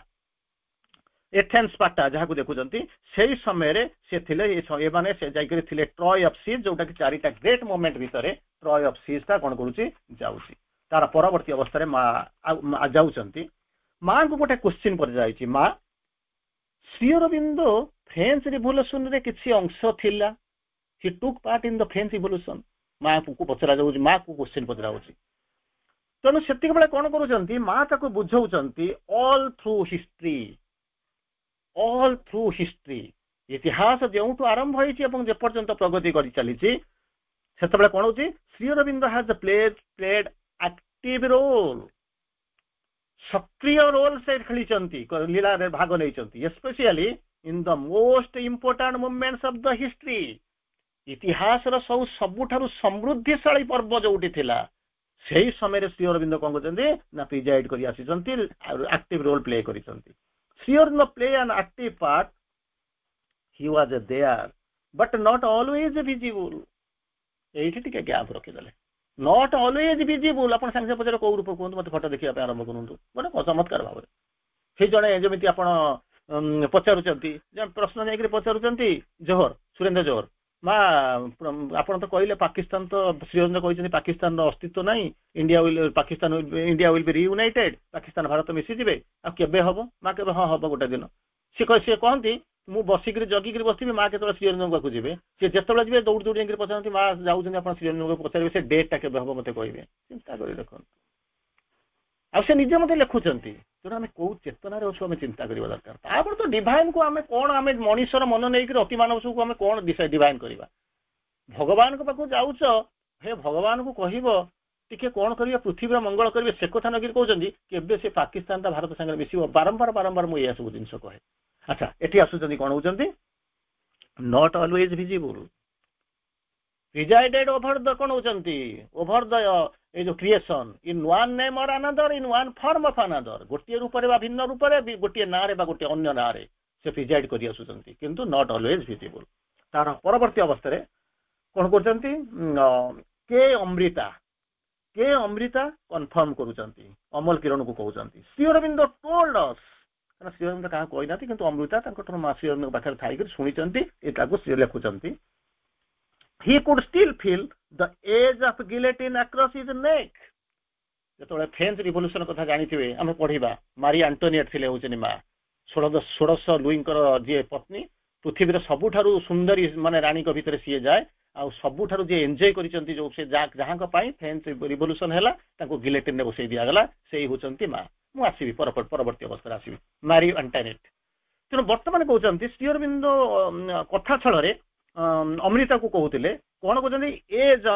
एथेन्स स्पार्टा जहां को देखुचंती सेही समय रे से थिले ए माने से जाइकरी थिले ट्रॉय ऑफ सीज जोटा कि चारिटा ग्रेट मोमेंट भितरे ट्रॉय ऑफ सीज ता कोन करूची जाउची तार परवर्ती अवस्था रे मा जाउचंती मां को गोटे क्वेश्चन पर जाइची मां श्री अरविंदो फ्रेंच रिवोल्यूशन रे किछि अंश थिला he took part in the French Revolution मां को पचरा जाउची मां को क्वेश्चन पचरा जाउची तनु सेतिक बेले कोन करूचंती मां ताको बुझाउचंती ऑल थ्रू हिस्ट्री इतिहास जेउटु आरंभ होईची एवं जे पर्यंत प्रगति करि चलीची सेते बेले कोन होची Shri Aurobindo has played active role सक्रिय रोल से खेलीचंती लीला रे भाग नैचंती specially in the most important moments of the history इतिहास रो सबुठारु समृद्धिशाली पर्व जोउटी थिला सेही समय श्री अरविंद कोन करचंती ना प्रिजाइड करि आसीचंती एक्टिव रोल प्ले करिचंती Shri Aurobindo play an active part he was there but not always visible एठी टिके गैप रखिदले नॉट ऑलवेज विजिबल आपण संगे पचर को रूप कोन मते फोटो देखिया पे आरंभ करंतु माने चमत्कार भाव हे जणे जेमिति आपण पचारुचंती जे प्रश्न नै कि पचारुचंती जोहर सुरेंद्र जोहर मां आपण तो कहले पाकिस्तान तो श्री अरविंद कहछन पाकिस्तान रो अस्तित्व नाही India will be reunited Pakistan Bharat मिसी जिवे आ केबे हबो मां केबे हां हबो गोटे दिन से कहंती मु बसिक जगिक बसथिबे मां केतला श्री अरविंद को जिवे से जेतबेला जिवे दौड़ दौड़ जाकर पचारती मां जाउछन आपण श्री अरविंद को पचारबे से डेट टा केबे हबो मते कहबे चिंता करि देखन आ से निजे मते लिखुचंती तो आमे को चेतना रे ओसो आमे चिंता करिवा दरकार तापर तो डिवाइन को आमे कोन आमे मनुष्यर मन नै कि अति मानव को आमे कोन डिसाइड डिवाइन करिवा भगवान को पाखु जाउछ हे भगवान को कहिबो टिके कोन करिया पृथ्वी रे मंगल करिवे से कथा नगिर कहउचंदी केबे से पाकिस्तान ता भारत संगे मिसिबो बारंबार मु या सब जिंस कहे अच्छा एठी आसुचंदी कोन होचंदी not always visible presided over the कोन होचंती ओवर द ए जो creation in one name or another in one form of another गोटे रूप रे बा भिन्न रूप रे गोटे ना रे बा गोटे अन्य ना रे से प्रिजाइड करि आसुचंती किंतु नॉट ऑलवेज विजिबल तार परवर्ती अवस्था रे कोन करचंती के अमृता कंफर्म करूचंती अमल किरण को कहउचंती श्री अरविंद टोल्ड अस ना श्री अरविंद का कोइ नाती किंतु अमृता तांकर मा श्री अरविंद पाखर थाई कर सुनिचंती एटा को Shri लेखुचंती he could still feel the edge of guillotine across his neck जेतोले फ्रेंच रिवोल्यूशन कथा जानिथिबे हम पढिबा मारी एंटोनिएट थिले होचनी मा 16 लुईंकर जे पत्नी पृथ्वी रे सबुठारु सुंदरी माने रानी को भीतर सिए जाए आ सबुठारु जे एन्जॉय करिसंती जो से जहां को पाई फ्रेंच रिवोल्यूशन हैला ताको गिलेटिन ने बसै दिया गला सेही होचंती मा मु आसीबी परवर्ती अवस्था आसीबी मारी एंटोनिएट तेनो वर्तमान कहउचंती श्री अरविंद कथा छळ रे अमृता को कहते कौन कहते एज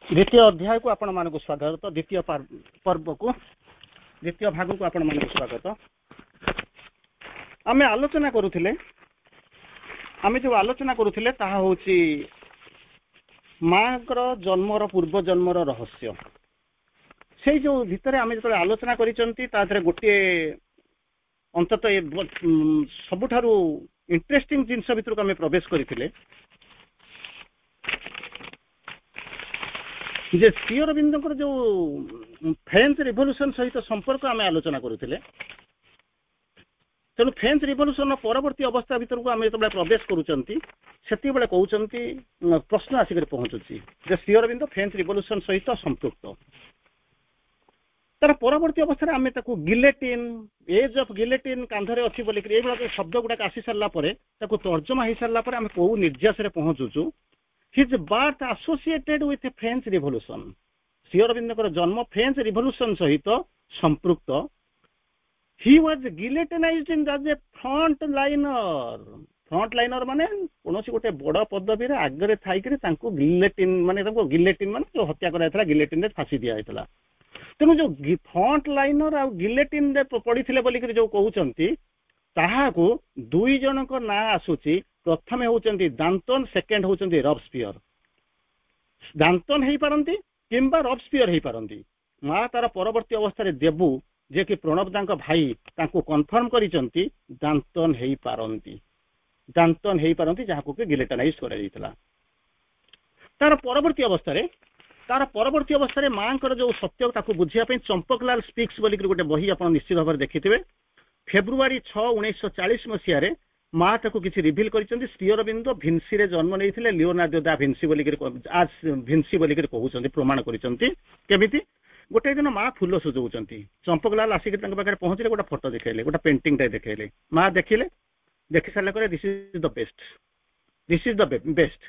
द्वितीय अध्याय को आपण मानक स्वागत द्वितीय पर्व को द्वितीय भाग को आपण मानक स्वागत आमे आलोचना करूथिले आमे जो आलोचना करूथिले ताहा होची माकर जन्मर पूर्व जन्मर रहस्य से जो भितर आमे जो आलोचना करिसंती ताथरे गोटे अंतत सबुठारु इंटरेस्टिंग जिनस भितर को आमे प्रवेश करिथिले जे श्री अरविंदकर जो फ्रेंच रिवोल्यूशन सहित संपर्क आमे आलोचना करूथिले तेणु फ्रेंच रिवोल्यूशन परवर्ती अवस्था भितर को आमे जब प्रवेश करूचंती सेति बेले कहउचंती प्रश्न आसिक पहुंचुची जे श्री अरविंद फ्रेंच रिवोल्यूशन सहित संपृक्त तार परवर्ती अवस्था आमे ताको guillotine as of guillotine Kandhare अछि बोली कि एबला शब्द गुडा आसी सरला परे ताको तर्जमा हे सरला परे आमे को निर्यास रे पहुंचुचु his birth associated with French revolution Shri अरविंदकर जन्म फ्रेंच रिवोल्यूशन सहित संपृक्त he was guillotinized in as a front liner front liner माने कोनोसी गोटे बड़ पदवी रे आगरे थाई करे तांको गिलेटिन माने जो हत्या करायतला गिलेटिन रे फांसी दिया हैतला तेणु जो फ्रंट लाइनर आ गिलेटिन रे पड़ीथिले बोली कर जो कहउचंती ताहाको दुई जनक ना आसुची प्रथमे होउचंती दांतन सेकंड होउचंती रॉबस्पियर दांतन हेई पारंती किंबा रॉबस्पियर हेई पारंती मा तार परवर्ती अवस्था रे देबू जे कि प्रणब दांक भाई तांको कन्फर्म करिसंती दांतन हेई पारंती जाहाको के गिलेटिनाइज करा जायतला तार परवर्ती अवस्था रे मांकर जो सत्य ताको बुझिया पे चंपकलाल स्पीक्स बोली गोटे बही आपण निश्चित भाव देखिथिबे फेब्रुआरी 6 1940 मसिया रे माँ ताको किसी रिभिल करिसंती श्री अरविंद भिन्सी रे जन्म नैथिले लियोनार्डो दा भिन्सी बोली आज भिन्सी बोली कहउचंती प्रमाण करिसंती केमिति गोटे दिन माँ फूल सुझौचंती चंपकलाल आसिक तांक पाखरे पहुंचले गोटे फोटो देखैले गोटे पेंटिंग टाइ देखैले माँ देखिले देखि सारला करे दिस इज द बेस्ट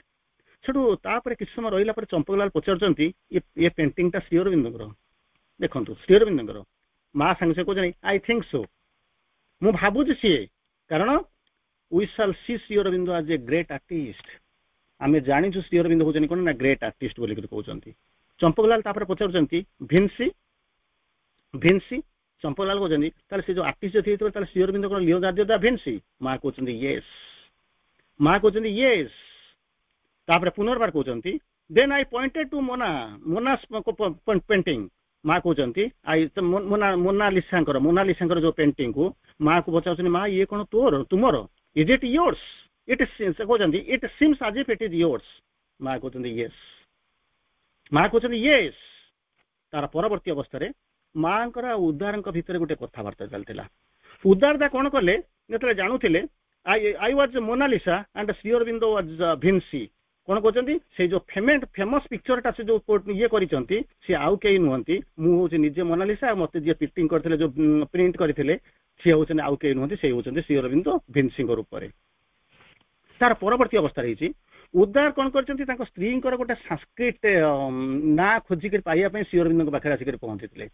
छडू तापर किछ समय रहिला पर चंपकलाल पचारचंती ये पेंटिंग ता श्री अरविंदकर देखंतु श्री अरविंदकर माँ संग से कहजनी आई थिंक सो मु भाबुछि सिए कारण we shall see Shri Aurobindo as a great artist आमे जानिछु श्री अरविंद होजनी कोन ना ग्रेट आर्टिस्ट बोली कहउचंती चंपकलाल तापर पचारचंती भिन्सी चंपकलाल कहजनी ताले से जो आर्टिस्ट थेतो ताले श्री अरविंद कोन लियोनार्डो दा भिन्सी माँ कहउचंती यस तापर पुनर्बार कहउचंती then I pointed to Mona's painting माँ कहउचंती आई मोनालिसांकर जो पेंटिंग को माँ को पचारचंती माँ ये कोन तुमर इज इट योर्स इट कहउचंती it seems as if it is yours माँ कहउचंती यस तार परवर्ती अवस्था रे माँकर उद्धारक भितर गोटे कथबार्ता चलता उद्धारता कौन कले जो जानूले I was Mona Lisa and Shri Aurobindo was Vinci कौन कहते से जो फेमस पिक्चरटा से जो ये करिसंती से आउ कई नुहंती मु होचे निजे मोनालिसा मते जे पिक्टिंग करथिले जो प्रिंट करथिले से होचने आउ कई नुहंती से होचने श्री अरविंद भिन्सी रूप रे तार परवर्ती अवस्था रही उद्धार कौन करचंती तांको स्त्रींकर गोटे संस्कृत ना खोजिक पाइया पे श्री अरविंद पाखे आसिक पहुंची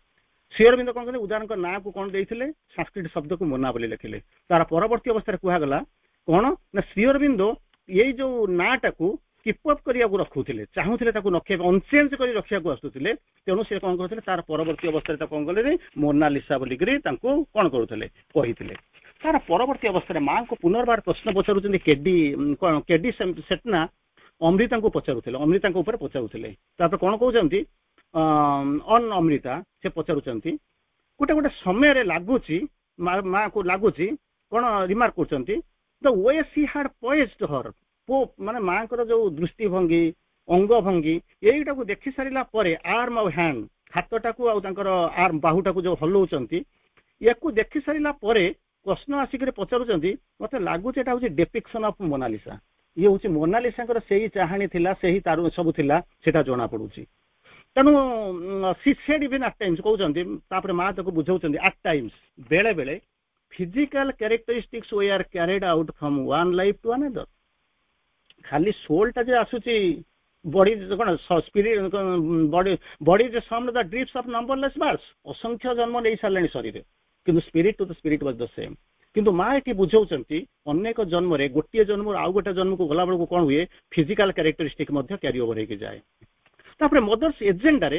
श्री अरविंद कौन कहते उद्धार ना को कौन देइथिले संस्कृत शब्द को मोना बोली लिखिले तार परवर्ती अवस्था कहगला कौन ना श्री अरविंद ये जो नाटा को कीपअप करिया को रखुथिले चाहुथिले ताको नखे अनचेंज करी रखिया को आस्तुथिले तेनु से कौन करथिले तार परवर्ती अवस्था ता कौन गले मोनालिसा बोली करी तांको कौन करूथिले कहिथिले तार परवर्ती अवस्था माँ को पुनर्बार प्रश्न पचारुचंदी केडी सेटना अमृता को पचारुथिले अमृता ऊपर पचारुथिले तापर कौन कहउचंती अन अमृता से पचारुचंती गोटे गोटे समय रे लागुची माँ को लागुची कौन रिमार्क करचंती the way she had poised her माने माँ को जो दृष्टिभंगी अंग भंगी यहीटा को देखि सारिला परे आर्म और हैंड हाथटा को आर्म बाहुटा को जो हलौचंती या को देखि सारिला परे प्रश्न आसिक पचारुचंती मते लागुची एटा होची डिपिक्शन ऑफ मोनालिसा ये होची मोनालिसा से ही चाहानी थिला से ही तारु सब थिला सेटा जोना पडुची तेणु she said even at times कहउचंती तापर माँ ताको बुझाउचंती एट टाइम्स बेले बेले physical characteristics they are carried out from one life to another खाली सोलटा जे आसुची बॉडी कौन स्पिरिट बॉडी जे some the drips of numberless bars असंख्य जन्म नहीं सारे शरीर किंतु spirit to the spirit was the same किंतु माँ ये बुझाउचंती अनेक जन्म रे गोटे जन्म आउ गोटे जन्म को गला बेलू कौन हुए फिजिकल कैरेक्टरिस्टिक कैरी ओवर होके जाए तापर मदर्स एजेंडा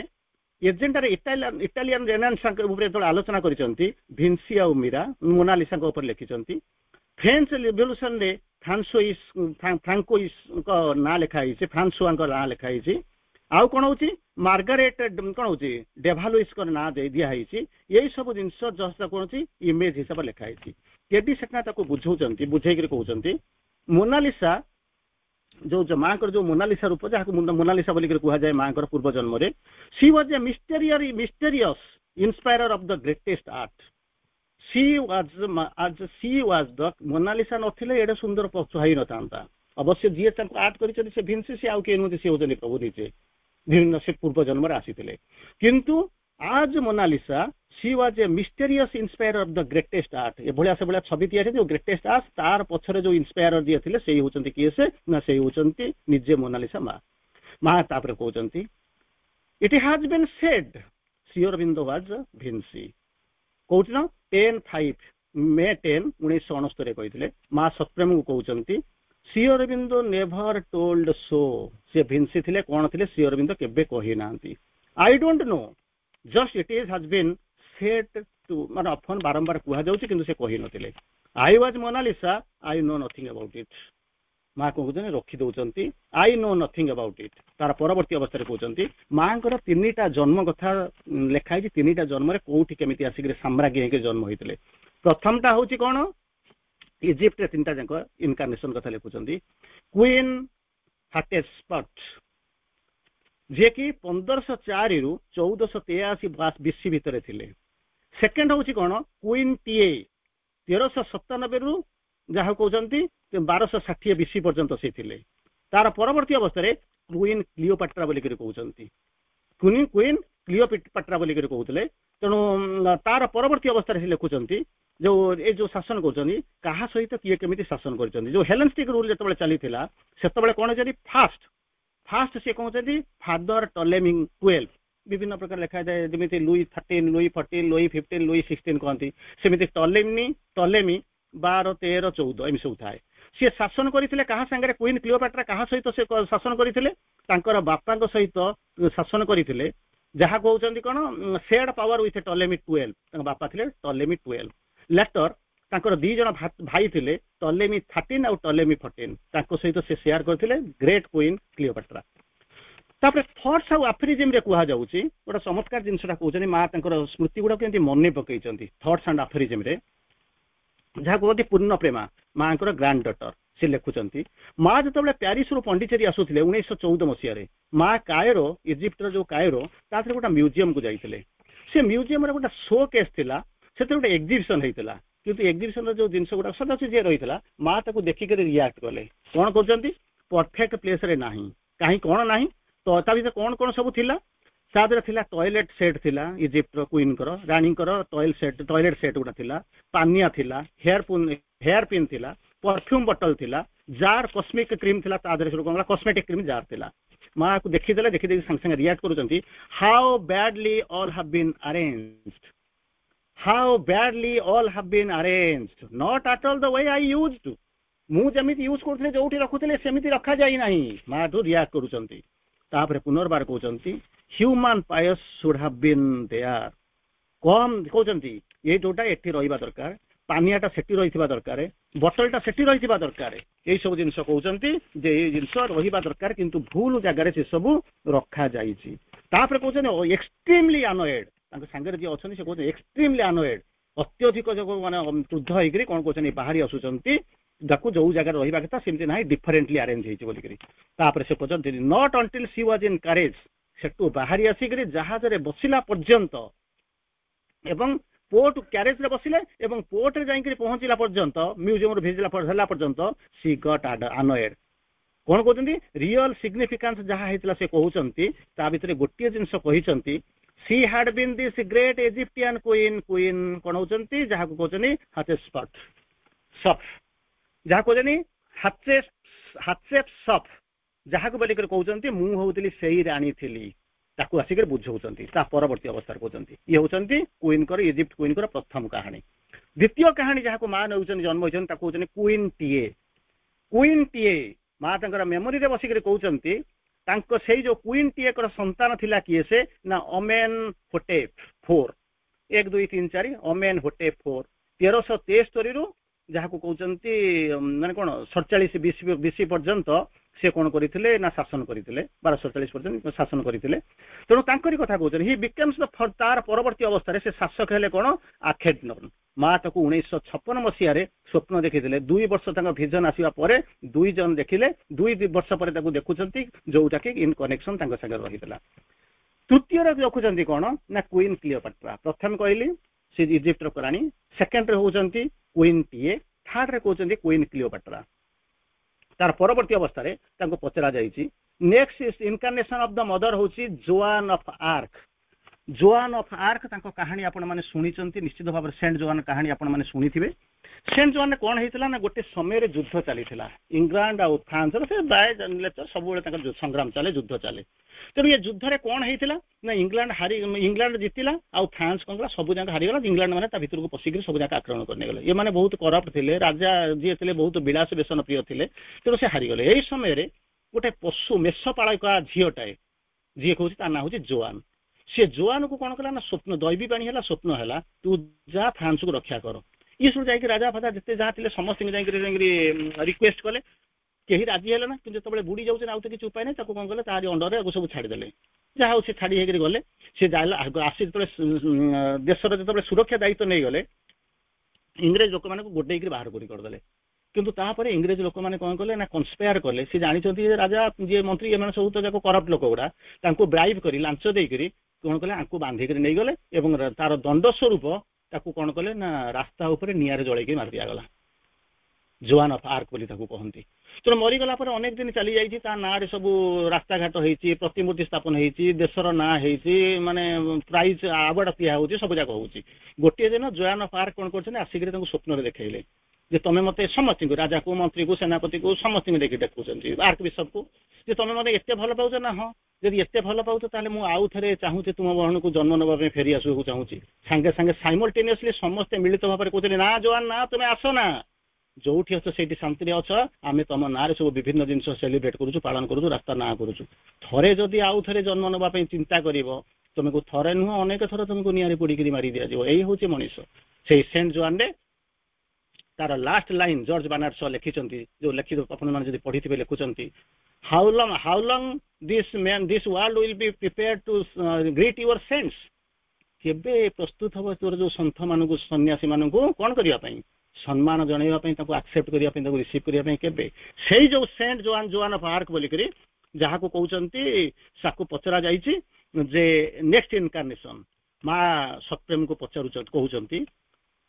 इटालियन रेनेसां ऊपर आलोचना करिसंती भिन्सी आ मीरा मोनालिसा ऊपर लिखिसंती फ्रेंच रिवोल्यूशन रे फ्रांकोइस को ना लिखाई फ्रांसुआ ना लिखाई आउ कौन होची मार्गारेट कौन होची डेभालुइस को ना दिखाई यही सब जिन जस्ट कौन होची इमेज हिसाब लिखाई केडी सेटना ताको बुझाउचंती बुझेक कहउचंती मोनालिसा जो माँ जो मोनालिसा रूप जहाँ मोनालिसा बोलिक कह जाए माँ पूर्व जन्म रे she was a mysterious inspirer of the greatest art she was the Mona Lisa नथिले एडे सुंदर छुई न था अवश्य जी आर्ट कर से भिन्सी सी आउ किए नुहति सी होजनी प्रभु निजे विभिन्न से पूर्व जन्म रे आसीथिले किंतु आज Mona Lisa she was a mysterious inspirer of the greatest art ए भलिया से भलिया छवि तैयारी जो ग्रेटेस्ट आर्ट तार पछरे जो इंस्पायरर दिए थिले सेही होचंती किए से ना सेही होचंती निजे मोनालिसा माँ तापर कहउचंती it has been said Shri Aurobindo was Vinci कहउछ ना 10:5 मे 10 1969 କହିଥିଲେ ମା ସତ୍ୟପ୍ରେମଙ୍କୁ କହୁଛନ୍ତି Shri Aurobindo never told so ସେ ଭିନ୍ସି ଥିଲେ କଣ ଥିଲେ ଶ୍ରୀ ଅରବିନ୍ଦ କେବେ କହିନାହାନ୍ତି I don't know just it is has been set to ମାନେ ଅଫନ୍ ବାରମ୍ବାର କୁହାଯାଉଛି କିନ୍ତୁ ସେ କହିନଥିଲେ I was Mona Lisa I know nothing about it ମା କହୁଛନ୍ତି ରଖି ଦଉଛନ୍ତି ଆଇ ନୋ ନଥିଙ୍ଗ ଆବାଉଟ୍ ଇଟ୍ ତାର ପରବର୍ତ୍ତୀ ଅବସ୍ଥାରେ କହୁଛନ୍ତି ମାଙ୍କର 3ଟା ଜନ୍ମ କଥା ଲେଖା ହେଇଛି 3ଟା ଜନ୍ମରେ କୋଉଠି କେମିତି ଆସିକି ସାମ୍ରାଜ୍ଞୀ ହେଇକି ଜନ୍ମ ହେଇଥିଲେ ପ୍ରଥମଟା ହଉଛି କଣ ଇଜିପ୍ଟରେ 3ଟା ଯାକ ଇନକାର୍ନେସନ କଥା ଲେଖୁଛନ୍ତି କ୍ୱିନ୍ ହାଟେସପଟ୍ ଯିଏକି 1504 ରୁ 1483 BC ଭିତରେ ଥିଲେ ସେକେଣ୍ଡ ହଉଛି କଣ କ୍ୱିନ୍ ଟିଏ 1397 ରୁ ଯାହା କହୁଛନ୍ତି 1260 BC ପର୍ଯ୍ୟନ୍ତ ସେ ଥିଲେ ତାର ପରବର୍ତ୍ତୀ ଅବସ୍ଥାରେ କ୍ୱିନ୍ କ୍ଲିଓପାଟ୍ରା ବୋଲିକରି କହୁଛନ୍ତି କ୍ୱିନ୍ କ୍ଲିଓପାଟ୍ରା ବୋଲିକରି କହୁଥିଲେ ତେଣୁ ତାର ପରବର୍ତ୍ତୀ ଅବସ୍ଥାରେ ସେ ଲେଖୁଛନ୍ତି ଯୋଉ ଏ ଯୋଉ ଶାସନ କରୁଛନ୍ତି କାହା ସହିତ କିଏ କେମିତି ଶାସନ କରିଛନ୍ତି ଯୋଉ ହେଲେନିଷ୍ଟିକ ରୁଲ ଯେତେବେଳେ ଚାଲିଥିଲା ସେତେବେଳେ କଣ ଯଦି ଫାଷ୍ଟ ସେ କହୁଛନ୍ତି ଫାଦର ଟଲେମି 12 ବିଭିନ୍ନ ପ୍ରକାର ଲେଖାଯାଏ ଯେମିତି ଲୁଇ 13 ଲୁଇ 14 ଲୁଇ 15 ଲୁଇ 16 କହନ୍ତି ସେମିତି ଟଲେମି 12 13 14 ଏମିତି ସବୁ ଥାଏ ସେ ଶାସନ କରିଥିଲେ କାହା ସାଙ୍ଗରେ କ୍ୱିନ୍ କ୍ଲିଓପାଟ୍ରା କାହା ସହିତ ସେ ଶାସନ କରିଥିଲେ ତାଙ୍କର ବାପାଙ୍କ ସହିତ ଶାସନ କରିଥିଲେ ଯାହା କହୁଛନ୍ତି କଣ ସେଡ୍ ପାୱାର ୱିଥ ଟଲେମି 12 ତାଙ୍କ ବାପା ଥିଲେ ଟଲେମି 12 ଲେଟର ତାଙ୍କର 2 ଜଣ ଭାଇ ଥିଲେ ଟଲେମି 13 ଆଉ ଟଲେମି 14 ତାଙ୍କ ସହିତ ସେ ସେୟାର କରିଥିଲେ ଗ୍ରେଟ୍ କ୍ୱିନ୍ କ୍ଲିଓପାଟ୍ରା ତାପରେ ଥଟ୍ସ ଆଉ ଆଫରିଜିମ ରେ କୁହାଯାଉଛି ଗୋଟେ ଚମତ୍କାର ଜିନିଷଟା କହୁଛନ୍ତି ମା ତାଙ୍କର ସ୍ମୃତି ଗୁଡାକ କେମିତି ମନେ ପକେଇଛନ୍ତି ଥଟ୍ସ ଆଣ୍ଡ ଆଫରିଜିମ ରେ ଯାହା କୁହନ୍ତି ପୂର୍ଣ୍ଣ ପ୍ରେମା ମାଙ୍କର ଗ୍ରାଣ୍ଡ ଡଟର ସେ ଲେଖୁଛନ୍ତି ମା ଯେତେବେଳେ ପ୍ୟାରିସରୁ ପଣ୍ଡିଚେରୀ ଆସୁଥିଲେ 1914 ମସିହାରେ ମା କାଏରୋ ଇଜିପ୍ଟର ଯୋଉ କାଏରୋ ତା ଦେହରେ ଗୋଟେ ମ୍ୟୁଜିୟମକୁ ଯାଇଥିଲେ ସେ ମ୍ୟୁଜିୟମରେ ଗୋଟେ ଶୋ କେସ୍ ଥିଲା ସେଥିରେ ଗୋଟେ ଏକ୍ଜିବିସନ ହେଇଥିଲା କିନ୍ତୁ ଏକ୍ଜିବିସନର ଯୋଉ ଜିନିଷ ଗୁଡାକ ସଦାସୁ ଯିଏ ରହିଥିଲା ମା ତାକୁ ଦେଖିକରି ରିଆକ୍ଟ କଲେ କଣ କରୁଛନ୍ତି ପରଫେକ୍ଟ ପ୍ଲେସରେ ନାହିଁ କାହିଁ କଣ ନାହିଁ ତ ତା ଭିତରେ କଣ କଣ ସବୁ ଥିଲା ତା ଦେହରେ ଥିଲା ଟଏଲେଟ ସେଟ୍ ଥିଲା ଇଜିପ୍ଟର କ୍ୱିନଙ୍କର ରାଣୀଙ୍କର ଟଏଲେଟ ସେଟ୍ ଗୁଡା ଥିଲା ପାନିଆ ଥିଲା ହେୟାର ପିନ୍ ଥିଲା ପରଫ୍ୟୁମ ବଟଲ ଥିଲା ଜାର କସ୍ମିକ କ୍ରିମ ଥିଲା ତା ଦେହରେ ସବୁ କଣ କସ୍ମେଟିକ କ୍ରିମ ଜାର ଥିଲା ମାକୁ ଦେଖିଦେଲେ ଦେଖିଦେଇକି ସାଙ୍ଗେ ସାଙ୍ଗେ ରିଆକ୍ଟ କରୁଛନ୍ତି how badly all have been arranged not at all the way I used ମୁଁ ଯେମିତି ୟୁଜ୍ କରୁଥିଲି ଯୋଉଠି ରଖୁଥିଲେ ସେମିତି ରଖାଯାଇ ନାହିଁ ମାଠୁ ରିଆକ୍ଟ କରୁଛନ୍ତି ତାପରେ ପୁନର୍ବାର କହୁଛନ୍ତି human pays should have been there come କହୁଛନ୍ତି ଏ ଯୋଉଟା ଏଠି ରହିବା ଦରକାର ପାନିଆଟା ସେଠି ରହିଥିବା ଦରକାର ବଟଲଟା ସେଠି ରହିଥିବା ଦରକାର ଏଇ ସବୁ ଜିନିଷ କହୁଛନ୍ତି ଯେ ଏଇ ଜିନିଷ ରହିବା ଦରକାର କିନ୍ତୁ ଭୁଲ ଜାଗାରେ ସେ ସବୁ ରଖାଯାଇଛି ତାପରେ କହୁଛନ୍ତି ଏକ୍ସଟ୍ରିମଲି ଆନଏଡ୍ ତାଙ୍କ ସାଙ୍ଗରେ ଯିଏ ଅଛନ୍ତି ସେ କହୁଛନ୍ତି ଏକ୍ସଟ୍ରିମଲି ଆନଏଡ୍ ଅତ୍ୟଧିକ ଯୋଉ ମାନେ କ୍ରୁଦ୍ଧ ହେଇକରି କଣ କହୁଛନ୍ତି ବାହାରି ଆସୁଛନ୍ତି ତାକୁ ଯୋଉ ଜାଗାରେ ରହିବା କଥା ସେମିତି ନାହିଁ ଡିଫରେଣ୍ଟଲି ଆରେଞ୍ଜ ହେଇଛି ବୋଲିକରି ତାପରେ ସେ କହୁଛନ୍ତି ନଟ୍ ଅନ୍ଟିଲ୍ ସି ୱାଜ୍ ଇନ୍ କାରେଜ୍ ସେଠୁ ବାହାରି ଆସିକରି ଜାହାଜରେ ବସିଲା ପର୍ଯ୍ୟନ୍ତ ଏବଂ ପୋର୍ଟ କ୍ୟାରେଜରେ ବସିଲେ ଏବଂ ପୋର୍ଟରେ ଯାଇକରି ପହଞ୍ଚିଲା ପର୍ଯ୍ୟନ୍ତ ମ୍ୟୁଜିୟମରୁ ଭିଜିଲା ହେଲା ପର୍ଯ୍ୟନ୍ତ ସି ଗଟ୍ ଆନଏଡ୍ କଣ କହୁଛନ୍ତି ରିଅଲ ସିଗ୍ନିଫିକାନ୍ସ ଯାହା ହେଇଥିଲା ସେ କହୁଛନ୍ତି ତା ଭିତରେ ଗୋଟିଏ ଜିନିଷ କହିଛନ୍ତି she had been this great Egyptian queen କଣ ହଉଛନ୍ତି ଯାହାକୁ କହୁଛନ୍ତି ହାଚେସପଟ୍ ଯାହା କହୁଛନ୍ତି ହାଚେସପଟ୍ ଯାହାକୁ ବୋଲିକରି କହୁଛନ୍ତି ମୁଁ ହଉଥିଲି ସେଇ ରାଣୀ ଥିଲି ତାକୁ ଆସିକରି ବୁଝଉଛନ୍ତି ତା ପରବର୍ତ୍ତୀ ଅବସ୍ଥାରେ କହୁଛନ୍ତି ଇଏ ହଉଛନ୍ତି କ୍ୱିନଙ୍କର ଇଜିପ୍ଟ କ୍ୱିନଙ୍କର ପ୍ରଥମ କାହାଣୀ ଦ୍ୱିତୀୟ କାହାଣୀ ଯାହାକୁ ମା ନେଉଛନ୍ତି ଜନ୍ମ ହେଇଛନ୍ତି ତାକୁ କହୁଛନ୍ତି କ୍ୱିନ୍ ଟିଏ ମା ତାଙ୍କର ମେମୋରିରେ ବସିକରି କହୁଛନ୍ତି ତାଙ୍କ ସେଇ ଯୋଉ କ୍ୱିନ୍ ଟିଏଙ୍କର ସନ୍ତାନ ଥିଲା କିଏ ସେ ନା ଅମେନ୍ ହୋଟେପ୍ 4 1 2 3 4 ଅମେନ୍ ହୋଟେପ୍ 4 1373 ରୁ ଯାହାକୁ କହୁଛନ୍ତି ମାନେ କଣ 47 BC ପର୍ଯ୍ୟନ୍ତ ସେ କଣ କରିଥିଲେ ନା ଶାସନ କରିଥିଲେ 1247 ପର୍ଯ୍ୟନ୍ତ ଶାସନ କରିଥିଲେ ତେଣୁ ତାଙ୍କରି କଥା କହୁଛନ୍ତି ହି ବିକମ୍ସ ତାର ପରବର୍ତ୍ତୀ ଅବସ୍ଥାରେ ସେ ଶାସକ ହେଲେ କଣ ଆଖେଟନନ୍ ମା ତାକୁ 1956 ମସିହାରେ ସ୍ୱପ୍ନ ଦେଖିଥିଲେ 2 ବର୍ଷ ତାଙ୍କ ଭିଜନ ଆସିବା ପରେ 2 ଜଣ ଦେଖିଲେ 2 ବର୍ଷ ପରେ ତାକୁ ଦେଖୁଛନ୍ତି ଯୋଉଟାକି ଇନ୍ କନେକ୍ସନ ତାଙ୍କ ସାଙ୍ଗରେ ରହିଥିଲା ତୃତୀୟରେ ଦେଖୁଛନ୍ତି କଣ ନା କ୍ୱିନ୍ କ୍ଲିଓପାଟ୍ରା ପ୍ରଥମେ କହିଲି ସେ ଇଜିପ୍ଟର ରାଣୀ ସେକେଣ୍ଡରେ ହଉଛନ୍ତି କ୍ୱିନ୍ ଟିଏ ଥାର୍ଡରେ କହୁଛନ୍ତି କ୍ୱିନ୍ କ୍ଲିଓପାଟ୍ରା ତାର ପରବର୍ତ୍ତୀ ଅବସ୍ଥାରେ ତାଙ୍କୁ ପଚରା ଯାଇଛି ନେକ୍ସଟ ଇନକାର୍ନେସନ ଅଫ ଦ ମଦର ହଉଛି Joan of Arc Joan of Arc तांको कहानी आपण माने सुनिचंती निश्चित भाव सेंट जोआन कहानी आपण माने सुनिथिबे सेंट जोआन कोन हेतिला ना गोटे समय रे युद्ध चलीथिला इंग्लैंड आ फ्रांस रे बाय नेचर सब बेले तांका संग्राम चले युद्ध चले तेणु ये युद्ध रे कोन हेतिला ना इंग्लैंड जीतिला आ फ्रांस कोन सब जाक हारी गला इंग्लैंड माने ता भीतर को पसिक सब जाक आक्रमण करने गले ये माने बहुत करप्ट थिले राजा जे थिले बहुत विलास व्यसन प्रिय थिले तेणु से हारी गले एही समय रे गोटे पशु मेषपाळका झियोटाए जी कहूँ ता ना हूँ जोआन सी जोआन को कौन कला ना स्वप्न दैवी पानी है स्वप्न है तू जा फ्रांस को रक्षा कर ये सब जाकि राजा फाजा जिते जहाँ थे समस्त रिक्वेस्ट कले कहीं राजी है ना कि जो बुड़ी जाऊे आउ तो किसी उपाय नहीं कौन कले तारी अंडर सब छाड़देले जहाँ सी छाड़ी होकर गले सी जाए आसी जो देशर जो सुरक्षा दायित्व नहीं गले इंग्रेज लोक मैंने गोटे बाहर करदे किंतु तापर इंग्रेज लोक मैंने कौन कले ना कन्स्पायर कले सी जानी राजा जी मंत्री ये सब तो जाक करप्ट लोक गुड़ा ब्राइब कर लांच देकर कौन कले आपको बांधिक नहीं गले तार दंड स्वरूप ताकू कौन कले ना रास्ता उपर निआरे जलैक मार दिगला जोआन ऑफ आर्क बोली ताकू कहती तेणु मरीगला अनेक दिन चली जाइए ना रे सब रास्ता घाट होती प्रतिमूर्ति स्थापन होती देशर ना होती माने प्राइज आवार्ड दिया हो सब जाक हो गोटे दिन जोआन ऑफ आर्क कौन कर आसिक स्वप्न देखले जे तुम मत समस्त राजा को मंत्री को सेनापति को समस्त देखुं आर्क बिशप को जे तुम मत एत भल पाच ना हाँ जब एत भल पाच तो आउ थे चाहूँ तुम बहन को जन्म नापी फेरी आसू चाहूँगी सांगे सांगे साइमल्टेनियसली समस्ते मिलित भाव में कहते ना जोआन ना तुम्हें आस ना जो अच्छ से शांति अच्छ आम तुम ना सब विभिन्न जिन सेलिब्रेट करूँ पालन करूँ रास्ता ना करूँ थे जदि आउ थे जन्म नापी चिंता कर तुमको थे नुह अनेक थर तुमको निआरे पोड़ी मारी दिज्व यही हूँ मनीष से सेंट जोआन रे तार last line George Bernard Shaw लिखिं जो लिखित आपने पढ़ी थे लिखुंट how long this world will be prepare to greet your saints केबे प्रस्तुत हम तोर जो सन्थ मानक सन्यासी मान कौन करने सम्मान जनवाई आक्सेप्ट करने रिसीव करने केबे से जो saint Joan Joan of Arc बोलिक जहाँ को कहते साकू पचरा जाइए जे नेक्स्ट इनकार्नेशन माँ सप्रेम को पचार कहते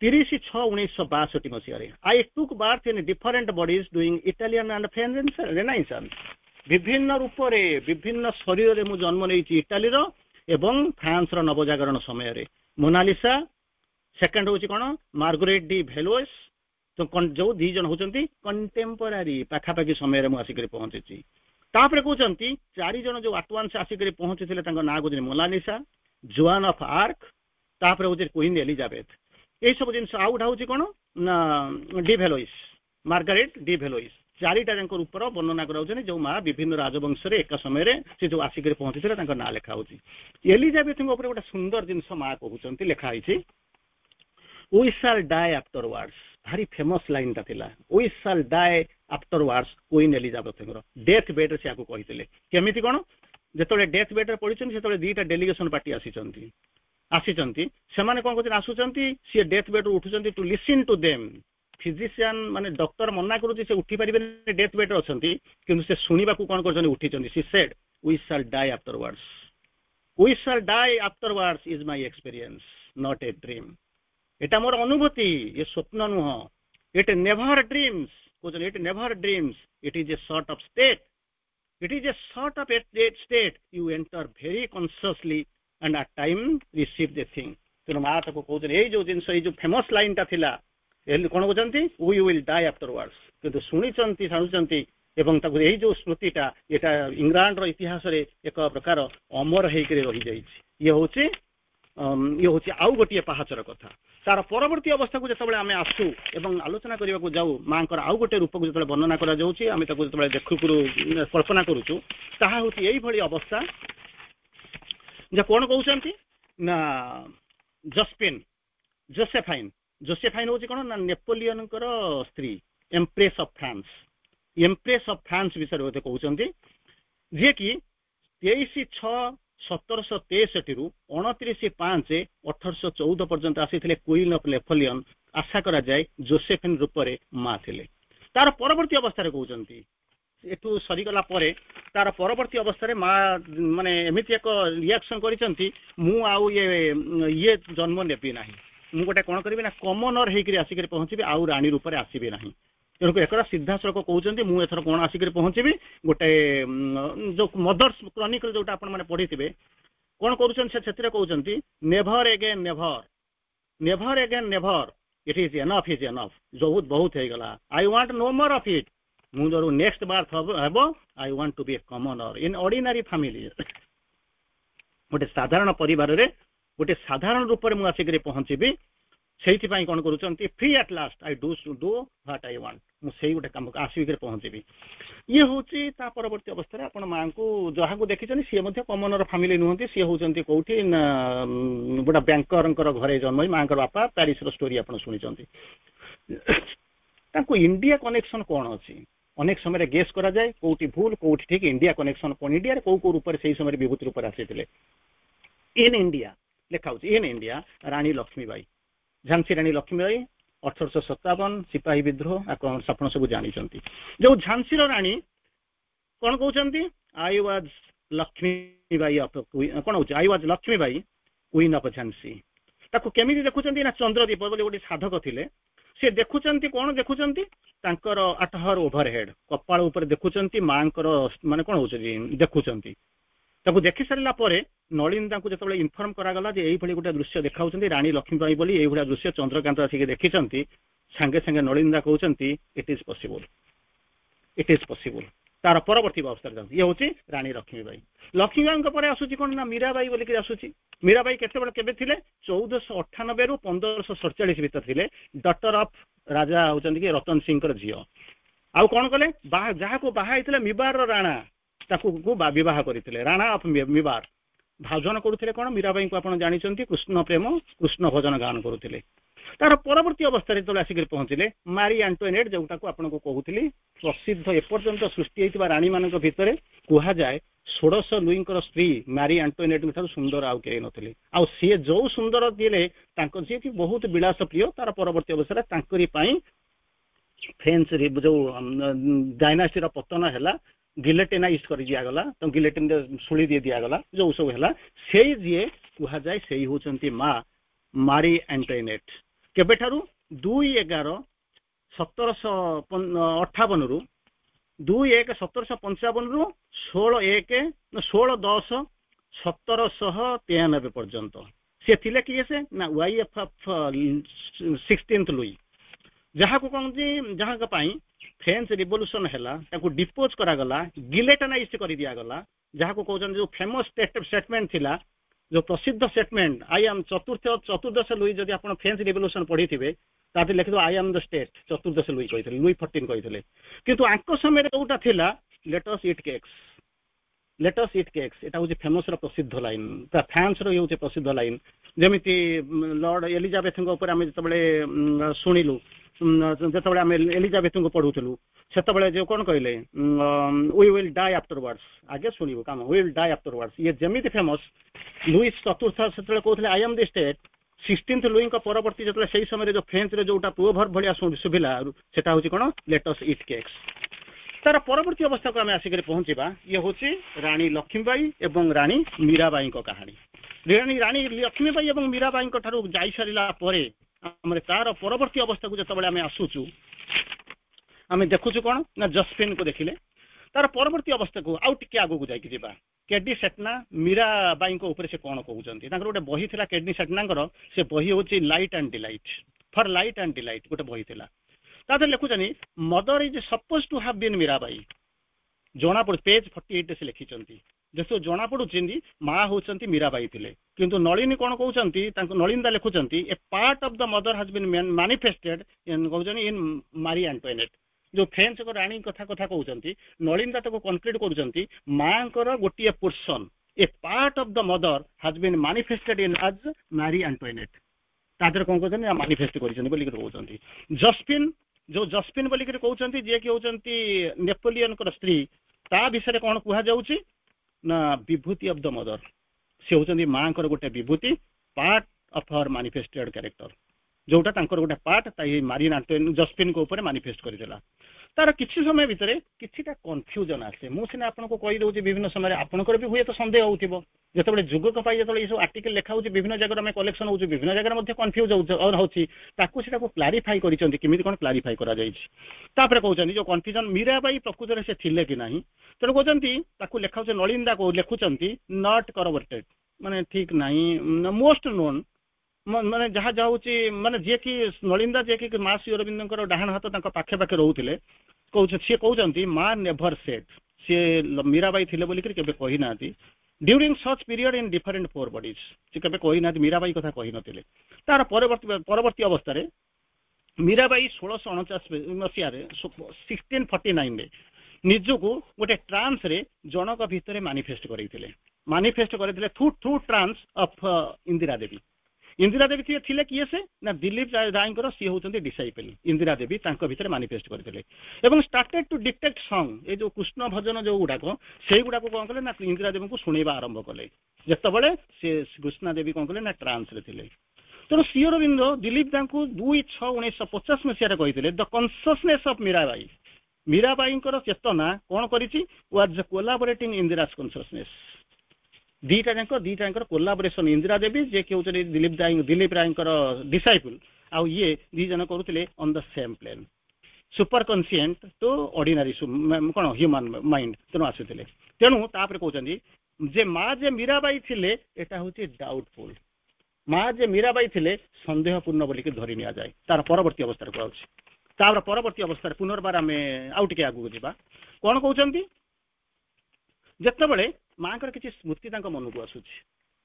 30/6/1962 मसीह I took birth in different bodies doing Italian and French renaissance विभिन्न रूप रे विभिन्न शरीर रे मु जन्म नहीं इटाली रो एवं फ्रांस रो नवजागरण समय रे मोनालिसा सेकंड होची कोन मार्गरेट डी भेलोस तो जो दी जन होचंती कंटेम्पोरारी पाखापाखी समय रे मु आसिक पहुंची तापरे कहउचंती चारि जन जो एडवांस आसिक पहुंचीथिले तांको ना गुजरी मोनालिसा जोआन ऑफ आर्क तापरे होची क्वीन एलिजाबेथ यही सब जिन आउट हूँ कौन ना डी भेलोइस मार्गारेट डी भेलोइस चारिटा जन ऊपर वर्णना कराऊँ जो माँ विभिन्न राजवंश एक समय से जो आसिक पहुंची थे ना लिखा हो एलिजाबेथ गोटे सुंदर जिन माँ कहते लिखाई वी शाल डाई आफ्टरवर्ड्स भारी फेमस लाइन टा we shall die afterwards Queen Elizabeth deathbed से कहते केमी कौन जो डेथ बेड पड़ी से दीटा डेलीगेशन पार्टी आसीचंती से माने कौन कहते आसुचंती सी डेथ बेड उठुचंती to listen to them physician माने डॉक्टर मना करूची से उठी परिबे डेथ बेड अछंती किंतु से सुनिबा को कौन करचंती उठिचंती she said we shall die afterwards is my experience not a dream एटा मोर अनुभूति ये स्वप्न नुह इट नेवर ड्रीम्स कहते it never dreams it is a sort of state you enter very consciously and at time receive the thing तेणु माँ ताको कहते ये जो जिन जो फेमस लाइन टा थिला कौन कहते वी विल डाई आफ्टरवर्ड्स किंतु शुणी शाणुचंती एवं ताको यही जो स्मृतिटा यहाँ इंग्लैंड रो इतिहास रे एक प्रकार अमर होकर रही जाइए ये हूँ आउ गोटे पहाचर कथा तार परवर्ती अवस्था को जो आम आसू एवं आलोचना करने को जाऊ माँ आउ गोटे रूप को जो वर्णना करा जाउछि आमे ताको जो देखु कल्पना करूँ ताहा हूँ यही अवस्था जो कौन कहते ना जोसेफाइन हूँ कौन ना नेपोलियन स्त्री एम्प्रेस ऑफ फ्रांस विषय बोधे कहते जी कि 23/6/1763 रु 29/5/1814 पर्यंत आसी क्वीन ऑफ नेपोलियन आशा करा जाए जोसेफिन रूप में माँ थे तार परवर्ती अवस्था कहते एठू सरीगला तार परवर्ती अवस्था माँ माने एमती एक रिएक्शन करिसेंती मु आउ ये जन्म नेबी ना मु गोटे कौन करी ना कमनर होकर आसिक पहुँची आउ राणी रूप में आसबि ना तेणुक एक सीधासख कहते मुझे एथर कौन आसिक पहुँची गोटे जो मदर्स क्रॉनिकल जोटा आपने पढ़ी कौन कर never again never never again never it is enough बहुत बहुत हो गला I want no more of it मु जो नेक्स्ट बार हेबो I want to be a commoner in ordinary family गोटे साधारण परिवार रे गोटे साधारण रूप में मुझे पहुँची से कौन कर free at last I do what I want मुझे गोटे कम आसिक पहुँची ये हूँ परवर्ती अवस्था आप माँ को जहाँ को देखी सी कॉमनर फैमिली नुहति सी हूँ कौटी गोटे बैंकर घरे जन्म माँ बापा प्यारिस स्टोरी आप शुणी इंडिया कनेक्शन कौन अच्छी अनेक समय गेस करा जाए कौटी भूल कौटी ठीक इंडिया कनेक्शन कौन इंडिया कौ रूप से समय विभूति रूप आसी इन इंडिया लिखा इन इंडिया रानी लक्ष्मीबाई झांसी रानी लक्ष्मीबाई 1857 सिपाही विद्रोह आप सब जानते जो झांसी रानी कौन कहते आई वाज लक्ष्मीबाई कौन हो I was Lakshmibai queen of Jhansi ताको केमिति देखुचंती ना चंद्रदीप बोली गोटे साधक थिले से देखुचंती कौन देखुचंती तांकर अटहर ओभरहेड कपाळ ऊपर देखुचंती मांकर माने कौन होची देखुचंती ताको देखि सारिला परे नलिंदा को जतबे इन्फॉर्म करागला जे एई भली गोटे दृश्य देखाउचंती रानी लक्ष्मीबाई बोली एई भली दृश्य चंद्रकांत आसी देखिचंती संगे संगे नलिंदा कहउचंती इट इज पॉसिबल तार परवर्ती अवस्था ये हूँ रानी लक्ष्मीबाई लक्ष्मीबाई आसूची कौन ना मीराबाई बोलिक आसूची मीराबाई केबे थिले 1498 रु 1547 भीतर थिले डॉटर ऑफ राजा होचंती कि रतन सिंह झील आउ कौन कले जहाँ को बाहा होइतिले मिबार राणा ताकू विवाह करते राणा ऑफ मिबार भाजन करुले कौन मीराबाई को आप जानते कृष्ण प्रेम कृष्ण भजन गान करुले तार परवर्ती अवस्था जो आसिक पहुँचले मारी एंटोनेट जोटा को आपको कहूली प्रसिद्ध एपर्यंत सृष्टि होता राणी मान भितर कहुए 16 लुईर स्त्री मारी एंटोनेट सुंदर आउ कई नी आ सी जो सुंदर दिले जी कि बहुत विलास प्रिय तार परवर्ती अवस्था फ्रेंच जो डायनास्टी पतन है गिलेटिनाइज कर दिगला तो गिलेटिन शुणी दी दिगला जो सब है से जी कहुए से होती माँ मारी एंटोनेट केबे ठारू 2/11/1758 रु 2/1/1755 रु 16/10/1793 पर्यंत सी थिले किए से ना वाईएफ 16th लुई जहाँ को कौन जहाँ फ्रेंच रिवोल्यूशन है डिपोज करागला गिलेटनाइज कर दिगला जहाँ को कहते जो फेमस स्टेटमेंट थिला जो प्रसिद्ध स्टेटमेंट आई एम चतुर्दश लुई जब आप फ्रेंच रिवोल्यूशन पढ़ी थे ताते लिखिद आई एम द स्टेट चतुर्दश लुई कही लुई 14 कही किंतु आंक समय जोटा थिला लेट अस ईट केक्स एटा हूँ फेमस प्रसिद्ध लाइन फ्रांस रो प्रसिद्ध लाइन जमीती लॉर्ड एलिजाबेथ आम जो शुणिलु जो आम एलिजाबेथ को पढ़ुलु से जो कौन कहले वी विल डाई आफ्टरवर्ड्स आगे शुणु come we will die afterwards ये जमी फेमस लुईस चतुर्थ से कहते I am the state 16th Louis परवर्ती जो से समय जो फ्रेंच जोटा पुओभर भाया शुभिला से हूँ कौन लेट अस ईट केक्स तार परवर्ती अवस्था को आम आसिक पहुँचा ये हूँ रानी लक्ष्मीबाई और रानी मीराबाई कहानी रानी लक्ष्मीबाई और मीराबाई जा सारा तार परवर्ती अवस्था को जो आम आसुचु आम देखुचु कौन ना जसफिन को देखिले तार परवर्ती अवस्था को आउ टिके आगो को जाइए केडी सेटना मीराबाई ऊपर से कौन कहते गोटे बही थी केडी सेटना से बही हूँ light and delight for light and delight गोटे बही थी तादर लिखुचनी mother is suppose to have been Mirabai जना पड़ पेज 48 से लिखिं जो जना पड़ी माँ होती मीराबाई थे किंतु नलिनी कौन कहते नलिंदा लिखुंट a part of the mother has been manifested in Marie Antoinette जो फ्रेंच को रानी कथा कहते नलिंदा तक कनक्लूड कर माँ गोटे portion a part of the mother has been manifested in as Marie Antoinette तादर कौन कहते मैनिफेस्ट कहते जसफिन जो जसफिन बोलिक कहते जी कि होती नेपोलियन स्त्री ता विषय कौन कहुच्छी ना विभूति ऑफ द मदर सी होती माँ गोटे विभूति part of her manifested character जोटा गोटे पार्ट मारी जसफिन को ऊपर मैनिफेस्ट करदेला तार किसी समय भितर किछिटा कन्फ्यूजन आसे मुझे आपको कहीदे विभिन्न समय आपंकर भी हुए तो सन्देह हो जो जुगक जो ये आर्टिकल लिखा होची विभिन्न जगह में कलेक्शन हो विभिन्न जगह कन्फ्यूज हो क्लारिफाई करमी कौन क्लारिफाई कर जो कन्फ्यूजन मीराबाई प्रकृत से थिले कि ना तेणु कहते लिखा नलिंदा को लिखुंट नॉट करबोरेटेड माने ठीक नहीं मोस्ट नोन माने जहाँ जाऊँची माने जे कि नलिंदा जे कि माँ श्री अरविंदर डाहाण हाथ तांको पाखे पाखे रोते सी कहते माँ नेभर सेड सी मीराबाई थिले बोलिक केबे कही ना during such period in different four bodies सी केबे कही ना मीराबाई कथा कही नथिले तार परवर्ती अवस्था रे मीराबाई 1649 मसीह 1649 रे निजको गोटे ट्रांस रे जनक भितर मैनिफेस्ट करते थ्रू ट्रांस ऑफ इंदिरा देवी थिले किए से ना दिलीप राय सी होती डिसाइपल इंदिरा देवी भितर मैनिफेस्ट करते एवं स्टार्टेड टू डिक्टेक्ट सॉन्ग ये जो कृष्ण भजन जो गुड़ाक से गुड़ाक कौन कले ना इंदिरा देवी को शुणा आरंभ कले जितेबाला से कृष्णा देवी कौन कले ना ट्रांस रे थिले तेणु श्री अरविंद दिलीप 2/6/1950 मसीह कहते द कन्सियसनेस ऑफ मीराबाई चेतना कौन करी वाज कोलाबोरेटिंग इंदिरास कन्सियसनेस दीटा कोलाबोरेशन इंदिरा देवी जे कि होते दिलीप राय डिसाइपल आउ ये दी जन करुले on the same plane super conscient to ordinary कौन ह्यूमन माइंड तेणु आसुले तेणु तापर कहते जे माँ जे मीराबाई थिले एटा होची डाउटफुल माँ जे मीराबाई थिले संदेहपूर्ण बोलिक धरी नि जाए तार परवर्ती अवस्था को आउछि तार परवर्ती अवस्था पुनर्बार आम आउ टिके आगु जीवा कौन कहते जितेबाला माँ किसी स्मृति मन को आसूची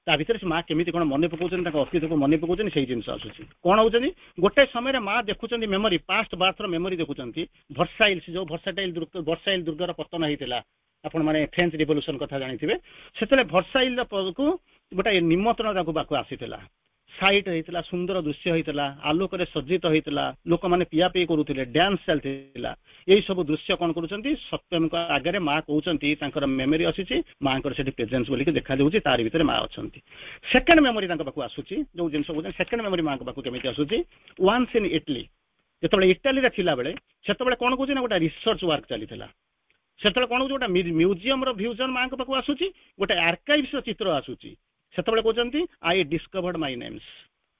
ता भीतर माँ केमी कौन मन पकाउछन अस्तित्व को मन पकाउछन से जिन आसूची कौन होती गोटे समय माँ देखुं मेमोरी पास्ट बार्थर मेमोरी देखुं वर्साइल जो वर्साइल दुर्गर पतन होता आपण मैंने फ्रेंच रिवोल्यूशन कथा जानी से वर्साइल को गोटे निमंत्रण पाक आसीला साइट होता सुंदर दृश्य होता आलोक सज्जित होता लोक मैंने पियापी करुले डांस चलता यही सब दृश्य कौन कर सत्यम आगे माँ कहते मेमोरी आसी माँ से प्रेजेंस बोलिक देखा जाऊँगी तार भीतर माँ अच्छा सेकेंड मेमोरी पाक आसूची जो जिन सेकेंड मेमोरी माँ पाक केमी आसूची वन्स इन इटली जो इटाली थिला बेले से कौन कौन गोटे रिसर्च वर्क चली से कौन गोटे म्यूजियम भ्यूजन माँ पाक आसूची गोटे आर्काइव्स चित्र आसूची से कहते आई डिस्कवर्ड माय नेम्स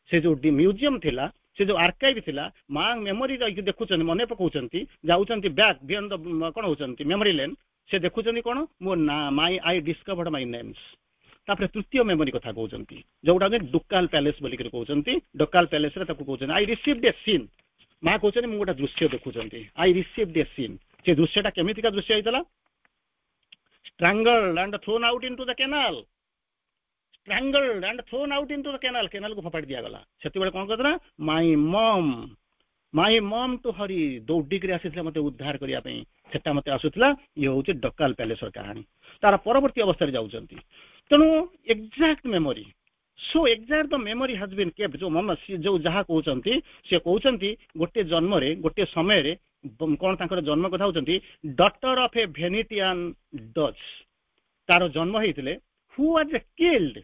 से जो म्यूजियम थिला से जो आर्काइव थिला माँ मेमोरी देखुं मन पकाउछंती जाउछंती बैक बियॉन्ड द कौन होचंती मेमोरी लेन से देखुछंती कौन मो ना my I discovered my names तापर तृतीय मेमोरी कथा कहउछंती जोटा डुकाल पैलेस बोलिक कहउछंती डुकाल पैलेस रे ताको कहउछंती आई रिसीव्ड ए सीन माँ कहउछंती मु गोटा दृश्य देखुछंती आई रिसीव्ड ए सीन से दृश्यटा केमितिका दृश्य होइतला strangled and thrown out into the canal strangled and thrown out into the canal को फपाड़ दिया गला सेति बेले कोन कहतरा माय मॉम टू हरी दौड़ी कर आसीथले मते उद्धार करिया पई सेटा मते आसुतला ये होचे डकाल पैलेस कहानी तार परवर्ती अवस्था रे जाउचंती तनु exact memory so exact the memory has been kept जो मन जो जहा कहउचंती से कहउचंती गोटे जन्म रे गोटे समय रे कोन तांकर जन्म कथा होचंती daughter of a Venetian Dutch तार जन्म हेतिले हु वाज किल्ड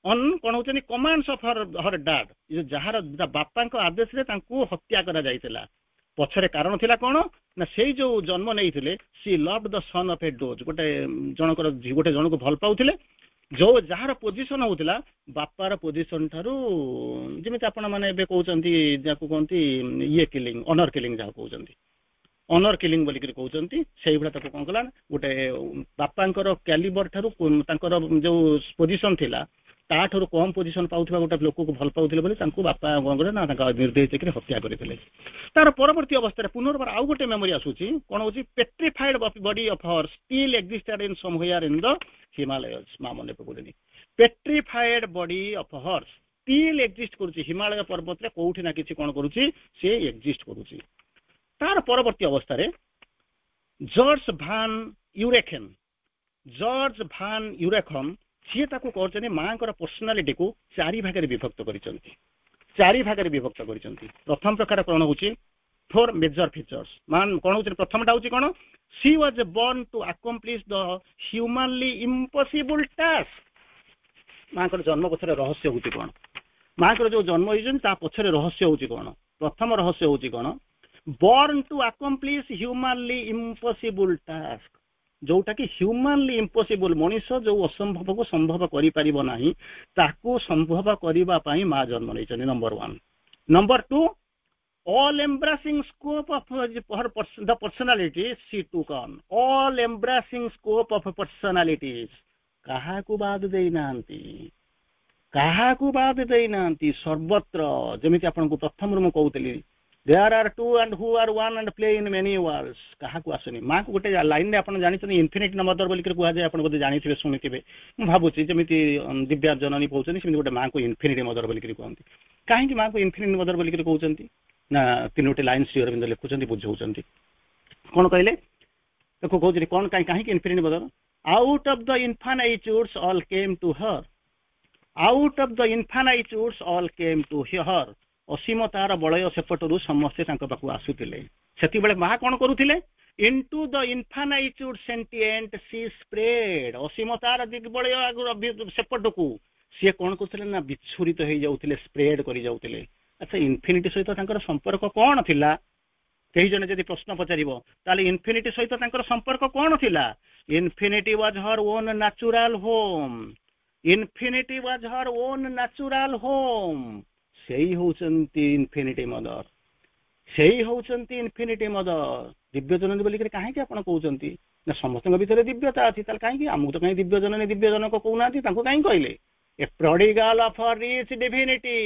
ऑन कौन होती कमांड्स ऑफ हर डैड जार बापा आदेश रे तांको हत्या करा जाइतिला पछरे कारण थिला कौन ना से जो जन्म नहीं she loved the son of a doge गोटे जन को भल पाउथिले जो जार पोजिशन होतिला बापार पोजिशन ठारू जेमिति आपण माने एबे कहउचंती जाको कहंती ये किलिंग ऑनर किलिंग जा कहउचंती ऑनर किलिंग बोलिक कहउचंती सेही भला ताको कोन कला गोटे बापांकर कैलिबर ठारू तांकर जो पोजिशन थिला ताठर कम पोजिशन पाउथबा गोटे लोक को भल पाउथिले बोली तांको बापा गंगरे ना तांका निर्दय चक्र हत्या करथिले तार परवर्ती अवस्था पुनर्बार आउ गोटे मेमोरी आसुची कोन होची petrified body of her still existed in somewhere in the Himalayas मा मने पकोलेनी petrified body of her still exist करूची हिमालय पर्वत रे कोउठी ना किछि कोन करूची से एक्जिस्ट करूची तार परवर्ती अवस्था रे जॉर्ज भान यूरेखन सी कहते माँ पर्सनालीटी को चारि भाग विभक्त कर प्रथम प्रकार कौन हो 4 मेजर फीचर्स मान कौन हो प्रथम टा कौन सी was born to accomplish the humanly impossible task माँ जन्म पछरे रहस्य होची कौन माँ जो जन्म होता पछरे रहस्य होची कौन प्रथम रहस्य होची कौन born to accomplish humanly impossible task जोटा कि ह्यूमनली इम्पॉसिबल मनीष जो असंभव को संभव करि परिबो नाही ताको संभव करिबा पई मां जन्म नै number 1 number 2 all embracing scope of her the personality she too can all embracing scope of personalities कहा को बाद देई नांती କାହାକୁ ବାଦ ଦେଇନାହାନ୍ତି ସର୍ବତ୍ର। ଯେମିତି ଆପଣଙ୍କୁ ପ୍ରଥମରୁ ମୁଁ କହୁଥିଲି there are two and who are one and play in many worlds, କାହାକୁ ଆସୁନି। ମାକୁ ଗୋଟେ ଲାଇନରେ ଆପଣ ଜାଣିଛନ୍ତି ଇନଫିନିଟ୍ ମଦର ବୋଲିକି କୁହାଯାଏ, ଆପଣ ବୋଧେ ଜାଣିଥିବେ ଶୁଣିଥିବେ, ମୁଁ ଭାବୁଛି ଯେମିତି ଦିବ୍ୟା ଜନନୀ କହୁଛନ୍ତି ସେମିତି ଗୋଟେ ମାଙ୍କୁ ଇନଫିନିଟ୍ ମଦର ବୋଲିକି କୁହନ୍ତି। କାହିଁକି ମାକୁ ଇନଫିନିଟ୍ ମଦର ବୋଲିକି କହୁଛନ୍ତି ନା ତିନୋଟି ଲାଇନ୍ ଶ୍ରୀ ଅରବିନ୍ଦ ଲେଖୁଛନ୍ତି ବୁଝାଉଛନ୍ତି। କଣ କହିଲେ ଦେଖୁ କହୁଛନ୍ତି କଣ କାହିଁକି ଇନଫିନିଟ୍ ମଦର? out of the infinitudes all came to her, out of the infinitudes all came to her, ଅସୀମତାର ବଳୟ ସେପଟରୁ ସମସ୍ତେ ତାଙ୍କ ପାଖକୁ ଆସୁଥିଲେ। ସେତିବେଳେ ମା କଣ କରୁଥିଲେ? into the infinitude sentient she spread, ଅସୀମତାର ଦିଗ୍ବଳୟ ସେପଟକୁ ସିଏ କଣ କରୁଥିଲେ ନା ବିଚ୍ଛୁରିତ ହେଇଯାଉଥିଲେ, ସ୍ପ୍ରେଡ କରି ଯାଉଥିଲେ। ଆଚ୍ଛା ଇନଫିନିଟି ସହିତ ତାଙ୍କର ସମ୍ପର୍କ କଣ ଥିଲା? କେହି ଜଣେ ଯଦି ପ୍ରଶ୍ନ ପଚାରିବ ତାହେଲେ ଇନଫିନିଟି ସହିତ ତାଙ୍କର ସମ୍ପର୍କ କଣ ଥିଲା? Infinity was her own natural home, infinity was her own natural home. ସେଇ ହଉଛନ୍ତି ଇନଫିନିଟି ମଦର, ସେଇ ହଉଛନ୍ତି ଇନଫିନିଟି ମଦର। ଦିବ୍ୟ ଜନନୀ ବୋଲିକି କାହିଁକି ଆପଣ କହୁଛନ୍ତି ନା ସମସ୍ତଙ୍କ ଭିତରେ ଦିବ୍ୟତା ଅଛି, ତାହେଲେ କାହିଁକି ଆମକୁ ତ କାହିଁ ଦିବ୍ୟ ଜନନୀ ଦିବ୍ୟ ଜନକ କହୁନାହାନ୍ତି, ତାଙ୍କୁ କାହିଁକି କହିଲେ? ଏ ପ୍ରଡିଗାଲ ଅଫ ରିଚ୍ ଡିଭିନିଟି,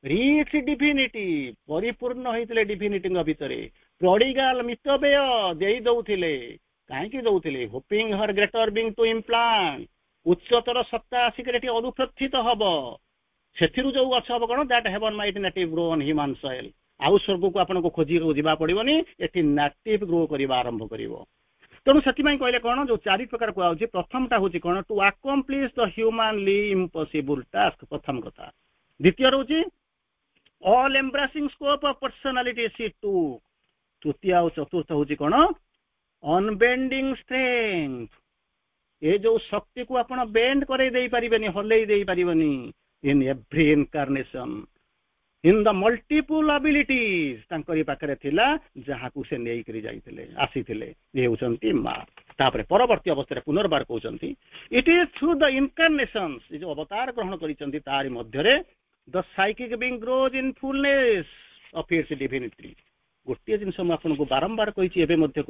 ରିଚ୍ ଡିଭିନିଟି, ପରିପୂର୍ଣ୍ଣ ହେଇଥିଲେ ଡିଭିନିଟିଙ୍କ ଭିତରେ। ପ୍ରଡିଗାଲ ମିତବ୍ୟୟ ଦେଇ ଦଉଥିଲେ, କାହିଁକି ଦଉଥିଲେ? ହୋପିଂ ହର ଗ୍ରେଟର ବିଙ୍ଗ ଟୁ ଇମ୍ପ୍ଲାଣ୍ଟ, ଉଚ୍ଚତର ସତ୍ତା ଆସିକରି ଏଠି ଅନୁପ୍ରଥିତ ହବ। ସେଥିରୁ ଯୋଉ ଗଛ ହବ କଣ? That heaven might native grow on human soil. ଆଉ ସ୍ୱର୍ଗକୁ ଆପଣଙ୍କୁ ଖୋଜିବାକୁ ଯିବା ପଡିବନି, ଏଠି ନେଟିଭ୍ ଗ୍ରୋ କରିବା ଆରମ୍ଭ କରିବ। ତେଣୁ ସେଥିପାଇଁ କହିଲେ କଣ ଯୋଉ ଚାରି ପ୍ରକାର କୁହାଯାଉଛି, ପ୍ରଥମଟା ହଉଛି କଣ? To accomplish the humanly impossible task, ପ୍ରଥମ କଥା। ଦ୍ୱିତୀୟ ରହୁଛି all embracing scope of personality she too. ତୃତୀୟ ଆଉ ଚତୁର୍ଥ ହଉଛି କଣ? ଅନବେଣ୍ଡିଂ ଷ୍ଟ୍ରେଙ୍ଗଥ, ଏ ଯୋଉ ଶକ୍ତିକୁ ଆପଣ ବେଣ୍ଡ କରେଇ ଦେଇପାରିବେନି, ହଲେଇ ଦେଇପାରିବେନି। in every incarnation, in the multiple abilities ତାଙ୍କରି ପାଖରେ ଥିଲା, ଯାହାକୁ ସେ ନେଇକରି ଯାଇଥିଲେ ଆସିଥିଲେ, ଇଏ ହେଉଛନ୍ତି ମା। ତାପରେ ପରବର୍ତ୍ତୀ ଅବସ୍ଥାରେ ପୁନର୍ବାର କହୁଛନ୍ତି it is through the incarnations, ଏ ଯୋଉ ଅବତାର ଗ୍ରହଣ କରିଛନ୍ତି ତାରି ମଧ୍ୟରେ the psychic being grows in fullness of its divinity। ଗୋଟିଏ ଜିନିଷ ମୁଁ ଆପଣଙ୍କୁ ବାରମ୍ବାର କହିଛି, ଏବେ ମଧ୍ୟ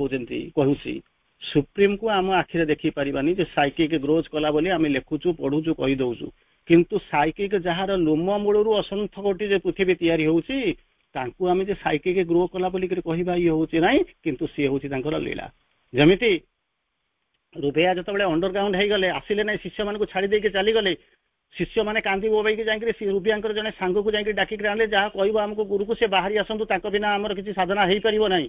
କହୁଛି, ସୁପ୍ରିମକୁ ଆମ ଆଖିରେ ଦେଖିପାରିବାନି ଯେ ସାଇକିକ ଗ୍ରୋଜ କଲା ବୋଲି ଆମେ ଲେଖୁଛୁ, ପଢୁଛୁ, କହିଦଉଛୁ, କିନ୍ତୁ ସାଇକିକ ଯାହାର ଲୋମ ମୂଳରୁ ଅସଂଖ୍ୟ କୋଟି ଯେ ପୃଥିବୀ ତିଆରି ହଉଛି, ତାଙ୍କୁ ଆମେ ଯେ ସାଇକିକ ଗ୍ରୋ କଲା ବୋଲିକି କହିବା ଇଏ ହଉଛି ନାହିଁ, କିନ୍ତୁ ସିଏ ହଉଛି ତାଙ୍କର ଲୀଳା। ଯେମିତି ରୁବେୟା ଯେତେବେଳେ ଅଣ୍ଡରଗ୍ରାଉଣ୍ଡ ହେଇଗଲେ, ଆସିଲେ ନାହିଁ, ଶିଷ୍ୟମାନଙ୍କୁ ଛାଡି ଦେଇକି ଚାଲିଗଲେ, ଶିଷ୍ୟମାନେ କାନ୍ଦି ବୋବେଇକି ଯାଇକି ରୁବିଆଙ୍କର ଜଣେ ସାଙ୍ଗକୁ ଯାଇକି ଡାକିକି ଆଣିଲେ, ଯାହା କହିବ ଆମକୁ ଗୁରୁକୁ ସେ ବାହାରି ଆସନ୍ତୁ, ତାଙ୍କ ବିନା ଆମର କିଛି ସାଧନା ହେଇପାରିବ ନାହିଁ।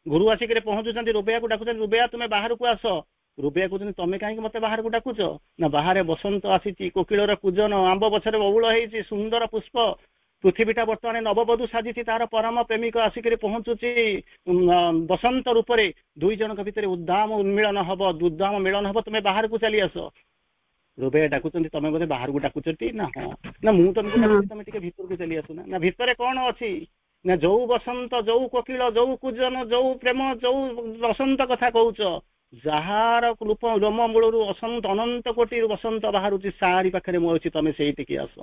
ଗୁରୁ ଆସିକି ପହଞ୍ଚୁଛନ୍ତି, ରୁବେୟାକୁ ଡାକୁଛନ୍ତି, ରୁବେୟା ତୁମେ ବାହାରକୁ ଆସ। ରୁବେୟା କହୁଛନ୍ତି ତମେ କାହିଁକି ମତେ ବାହାରକୁ ଡାକୁଛ? ନା ବାହାରେ ବସନ୍ତ ଆସିଛି, କୋକିଳର କୂଜନ, ଆମ୍ବ ଗଛରେ ବଉଳ ହେଇଛି, ସୁନ୍ଦର ପୁଷ୍ପ, ପୃଥିବୀଟା ବର୍ତ୍ତମାନ ନବବଧୂ ସାଜିଛି, ତାର ପରମ ପ୍ରେମିକ ଆସିକରି ପହଞ୍ଚୁଛି ବସନ୍ତ ରୂପରେ। ଦୁଇ ଜଣଙ୍କ ଭିତରେ ଉଦ୍ଦାମ ଉନ୍ମିଳନ ହବ, ଦୁର୍ଦାମ ମିଳନ ହବ, ତୁମେ ବାହାରକୁ ଚାଲି ଆସ। ରୁବେୟା ଡାକୁଛନ୍ତି ତମେ ବୋଧେ ବାହାରକୁ ଡାକୁଛନ୍ତି? ନା ହଁ। ନା ମୁଁ ତମକୁ ଡାକୁଛି, ତମେ ଟିକେ ଭିତରକୁ ଚାଲି ଆସୁନା। ନା ଭିତରେ କଣ ଅଛି? ନା ଯୋଉ ବସନ୍ତ, ଯୋଉ କୋକିଳ, ଯୋଉ କୂଜନ, ଯୋଉ ପ୍ରେମ, ଯୋଉ ବସନ୍ତ କଥା କହୁଛ, ଯାହାର ଲୋମ ମୂଳରୁ ଅନନ୍ତ କୋଟି ବସନ୍ତ ବାହାରୁଛି, ସାରି ପାଖରେ ମୁଁ ଅଛି, ତମେ ସେଇଠିକି ଆସ।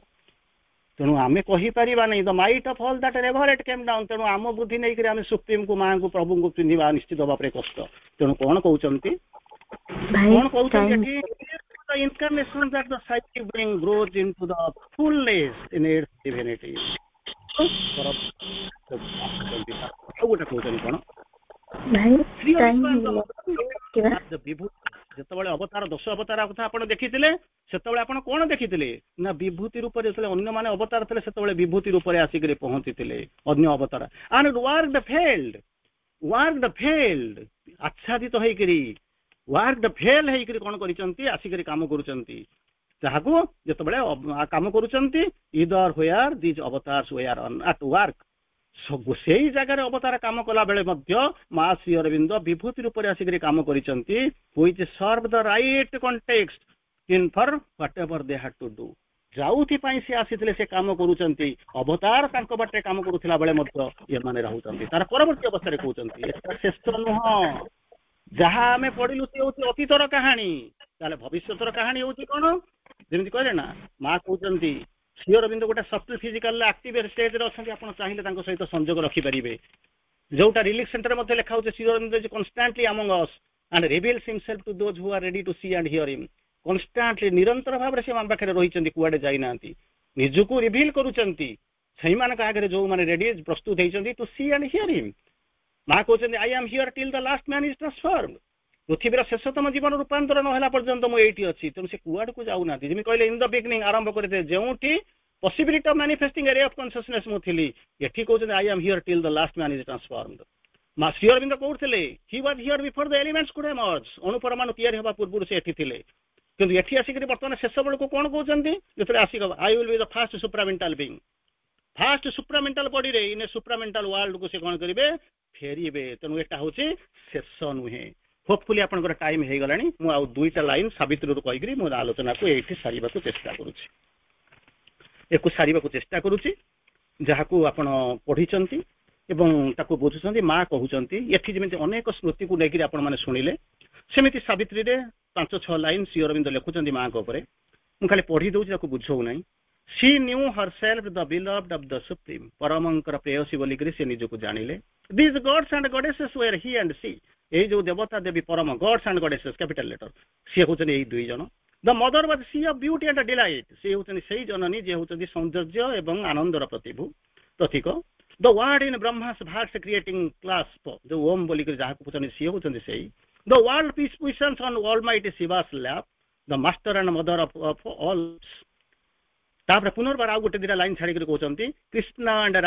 ତେଣୁ ଆମେ କହିପାରିବା ନାହିଁ the might of all that ever it came down. ତେଣୁ ଆମ ବୁଦ୍ଧି ନେଇକରି ଆମେ ସୁପ୍ରିମକୁ, ମାଙ୍କୁ, ପ୍ରଭୁଙ୍କୁ ଚିହ୍ନିବା ନିଶ୍ଚିତ ଭାବରେ କଷ୍ଟ। ତେଣୁ କଣ କହୁଛନ୍ତି? କଣ କହୁଛନ୍ତି ଏଠି? The incarnation that the psychic being grows into the fullness in its divinity। ଆଉ ଗୋଟେ କହୁଛନ୍ତି କଣ? ଯେତେବେଳେ ଅବତାର, ଦଶ ଅବତାର କଥା ଆପଣ ଦେଖିଥିଲେ, ସେତେବେଳେ ଆପଣ କଣ ଦେଖିଥିଲେ? ନା ବିଭୂତି ରୂପରେ, ଯେତେବେଳେ ଅନ୍ୟମାନେ ଅବତାର ଥିଲେ ସେତେବେଳେ ବିଭୂତି ରୂପରେ ଆସିକରି ପହଞ୍ଚିଥିଲେ ଅନ୍ୟ ଅବତାର। and worked failed, ଆଚ୍ଛାଦିତ ହେଇକରି ଫେଲ ହେଇକରି କଣ କରିଛନ୍ତି? ଆସିକରି କାମ କରୁଛନ୍ତି, ଯାହାକୁ ଯେତେବେଳେ କାମ କରୁଛନ୍ତି either where these avatars were at work, ସେଇ ଜାଗାରେ ଅବତାର କାମ କଲା ବେଳେ ମଧ୍ୟ ମା ଶ୍ରୀ ଅରବିନ୍ଦ ବିଭୂତି ରୂପରେ ଆସିକରି କାମ କରିଛନ୍ତି, which serve the right context in for whatever they had to do। ଯାଉଥିପାଇଁ ସେ ଆସିଥିଲେ ସେ କାମ କରୁଛନ୍ତି, ଅବତାର ତାଙ୍କ ବାଟରେ କାମ କରୁଥିଲା ବେଳେ ମଧ୍ୟ ଏମାନେ ରହୁଛନ୍ତି। ତାର ପରବର୍ତ୍ତୀ ଅବସ୍ଥାରେ କହୁଛନ୍ତି ଏଟା ଶେଷ ନୁହଁ, ଯାହା ଆମେ ପଢିଲୁ ସେ ହଉଛି ଅତୀତର କାହାଣୀ, ତାହେଲେ ଭବିଷ୍ୟତର କାହାଣୀ ହଉଛି କଣ? ଯେମିତି କହିଲେ ନା, ମା କହୁଛନ୍ତି ଶ୍ରୀ ଅରବିନ୍ଦ ଗୋଟେ ସଫ୍ଟ ଫିଜିକାଲ ଆକ୍ଟିଭ ଷ୍ଟେଜରେ ଅଛନ୍ତି, ଆପଣ ଚାହିଁଲେ ତାଙ୍କ ସହିତ ସଂଯୋଗ ରଖିପାରିବେ। ଯୋଉଟା ରିଲିଫ ସେଣ୍ଟର ମଧ୍ୟ ଲେଖା ହଉଛି Shri Aurobindo constantly among us and reveals himself to those who are ready to see and hear him। कन्स्टांटली निरंतर भाव से आम पाखे रही कुआडे जाइना निजको रिवील करूचंती सही मान आगे जो माने रेडी प्रस्तुत होती to see and hear him माँ कहते I am here till the last man is transformed पृथ्वीर शेषतम जीवन रूपांतर नहला पर्यंत मुझे अच्छी तेणु से कुआड़ को जाऊना जमी कहले इन द बिगिनिंग आरंभ करते जो possibility of manifesting area of consciousness मु थी एठी कहते I am here till the last man is transformed माँ श्री अरविंद कहते he was here before the elements could emerge अणुपरमाणु तैयारी होगा पूर्व से एठी थिले किंतु एठी आसिक बर्तमान शेष बेल को कौन कहते जो आसिक I will be the first supramental being first supramental body रे इन ए सुप्रामेंटाल वर्ल्ड को से कौन करेंगे फेरबे तेणु यहाँ हूँ शेष नुहे होपफुली आपंकर टाइम हो गला मु आउ दुईटा लाइन सावित्री कहीकि मो आलोचना को ये सारे चेष्टा करूँ चेष्टा करुच्ची जहाँ को आपण पढ़ी बुझुंट माँ कहते ये जमी अनेक स्मृति को लेकर आपण मैंने शुणिले सेमती सावित्री रे 5-6 लाइन श्री अरविंद लिखुंट माँ मुझे खाली पढ़ी दूसरी बुझाऊ ना she knew herself the beloved of the supreme परमंकर प्रेयसी बोलिक से निजको जानिले these gods and goddesses were he and she ये जो देवता देवी परम gods and goddesses capital letter सी होचन यही दुई जन the mother was she of beauty and delight सी होचन सही जननी जे होचन सौंदर्य एवं आनंदर प्रतीक the word in Brahma's hearts creating class जो ओम बोलिक जहाँ पूछन सी होचन सही the world peace poises on almighty Shiva's lap the master and mother of all तापर पुनर्बार आउ गोटे 2 लाइन छाड़ी कहते Krishna and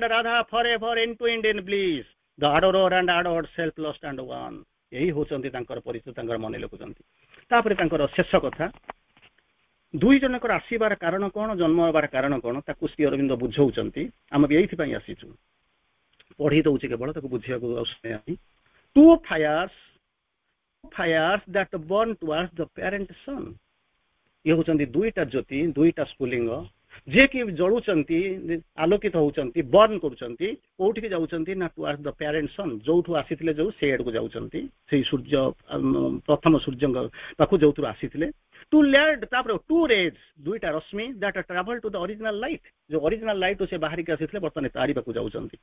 Radha for ever and in bliss the adorer and adored self lost and one यही होचंती परिचय मन लिखुंट शेष कथा दुई जनकर आसबार कारण कौन जन्म होबार कारण कौन ताकू श्री अरविंद बुझाऊँच आम भी ये आसीचु पढ़ी दौचे केवल बुझा two fires that burn towards the parent sun ये होचंती दुईटा ज्योति दुईटा स्फुलिंग जे कि जलुचंती आलोकित होचंती बर्न करूचंती कोठी जाउचंती ना टुवर्ड्स द पेरेंट सन जोठु आसीथिले जो से एड को जाउचंती से सूर्य प्रथम सूर्य पाखु जोठु आसीथिले टू लेड तापर टू रेज दुईटा रश्मि that travel to the original light जो ओरिजिनल लाइट से बाहर के आसीथिले बर्तमान तारी पाखु जाउचंती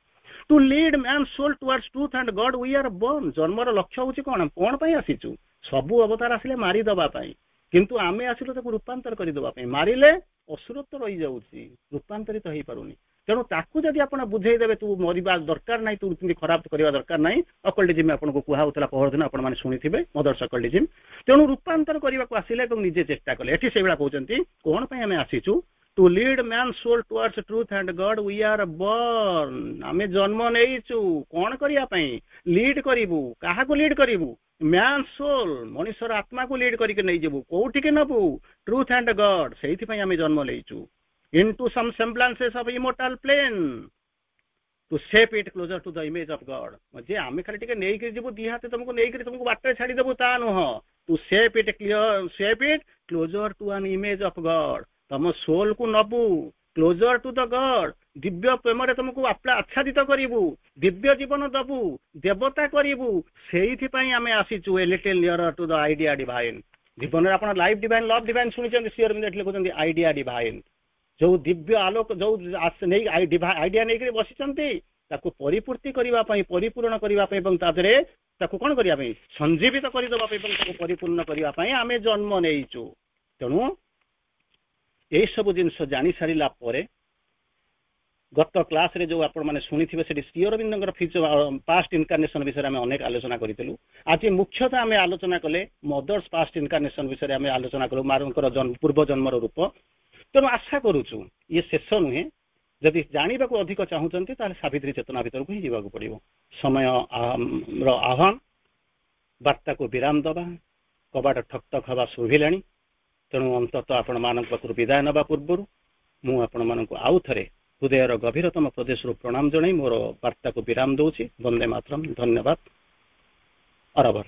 to lead man soul towards truth and God we are born जन्मर लक्ष्य होची कोन पई आसीचु सबु अवतार आसिले मारी दबा पई किंतु आमे आसिलो ताकू रूपांतर करदेवा मारिले असुरत्व रही जाऊँगी रूपांतरित हो पारुनी तेणु ताकू जदि आप बुझेदेवे तू मरवा दरकार ना तू खराब करवा दरकार ना अकल्टिजिम आपको कहला पहर दिन आपने शुणी मदर्स अकल्टिजिम तेणु रूपांतर करने को आसिले निजे चेष्टा कले ये से कहते कौन आम आसीचु to lead man soul towards truth and God we are born आमे जन्म नहींचु कौन करने लीड करू क्या लीड करू मैन सोल मनुष्यर आत्मा को लीड करके नहीं जीवु कोठी के नबु ट्रूथ एंड गॉड से आम जन्म लेचु into some semblances of immortal plane to shape it closer to the image of God जे आम खाली टिके नहीं कर जीवु दी हाथ तुमको नहीं कर तुमको बाटे छाड़ी देबु ता नुह to shape it closer to an image of God तुम सोल को नबु क्लोजर टू द गॉड दिव्य प्रेम तुमको आच्छादित करू दिव्य जीवन दबु देवता करू से आम आसीचु a little near to the idea divine जीवन में आप लाइफ डिवाइन लव डिवाइन शुणी श्री अरविंद लिखुंट आइडिया डिवाइन जो दिव्य आलोक जो आइडिया नहीं बसी परिपूर्ति करने परिपूर्ण करने कौन करने संजीवित करदे परिपूर्ण करने आम जन्म नहींचु तेणु यही सब जिनस जानी सारा पर गत क्लास रे जो आपण माने शुणी थे Shri Aurobindo future past incarnation विषय में अनेक आलोचना करूँ आज मुख्यतः आम आलोचना कले मदर्स पास्ट इनकार्नेशन विषय में आलोचना कलु मार पूर्व जन्मर रूप तेणु आशा करुचु ये शेष नुहे जदि जानवा को अधिक चाहूँगी सावित्री चेतना भीतर को ही जावाक पड़ो समय आह्वान वार्ता को विराम दबा कबाट ठक ठक हवा शुभिला तेणु अंततः आपण मान पाखु विदाय नवा पूर्व मु आपण मानक आउ थे हृदयर गभीरतम प्रदेश प्रणाम जन मोर वार्ता को विराम दूसरी। वंदे मातरम। धन्यवाद। अरबर।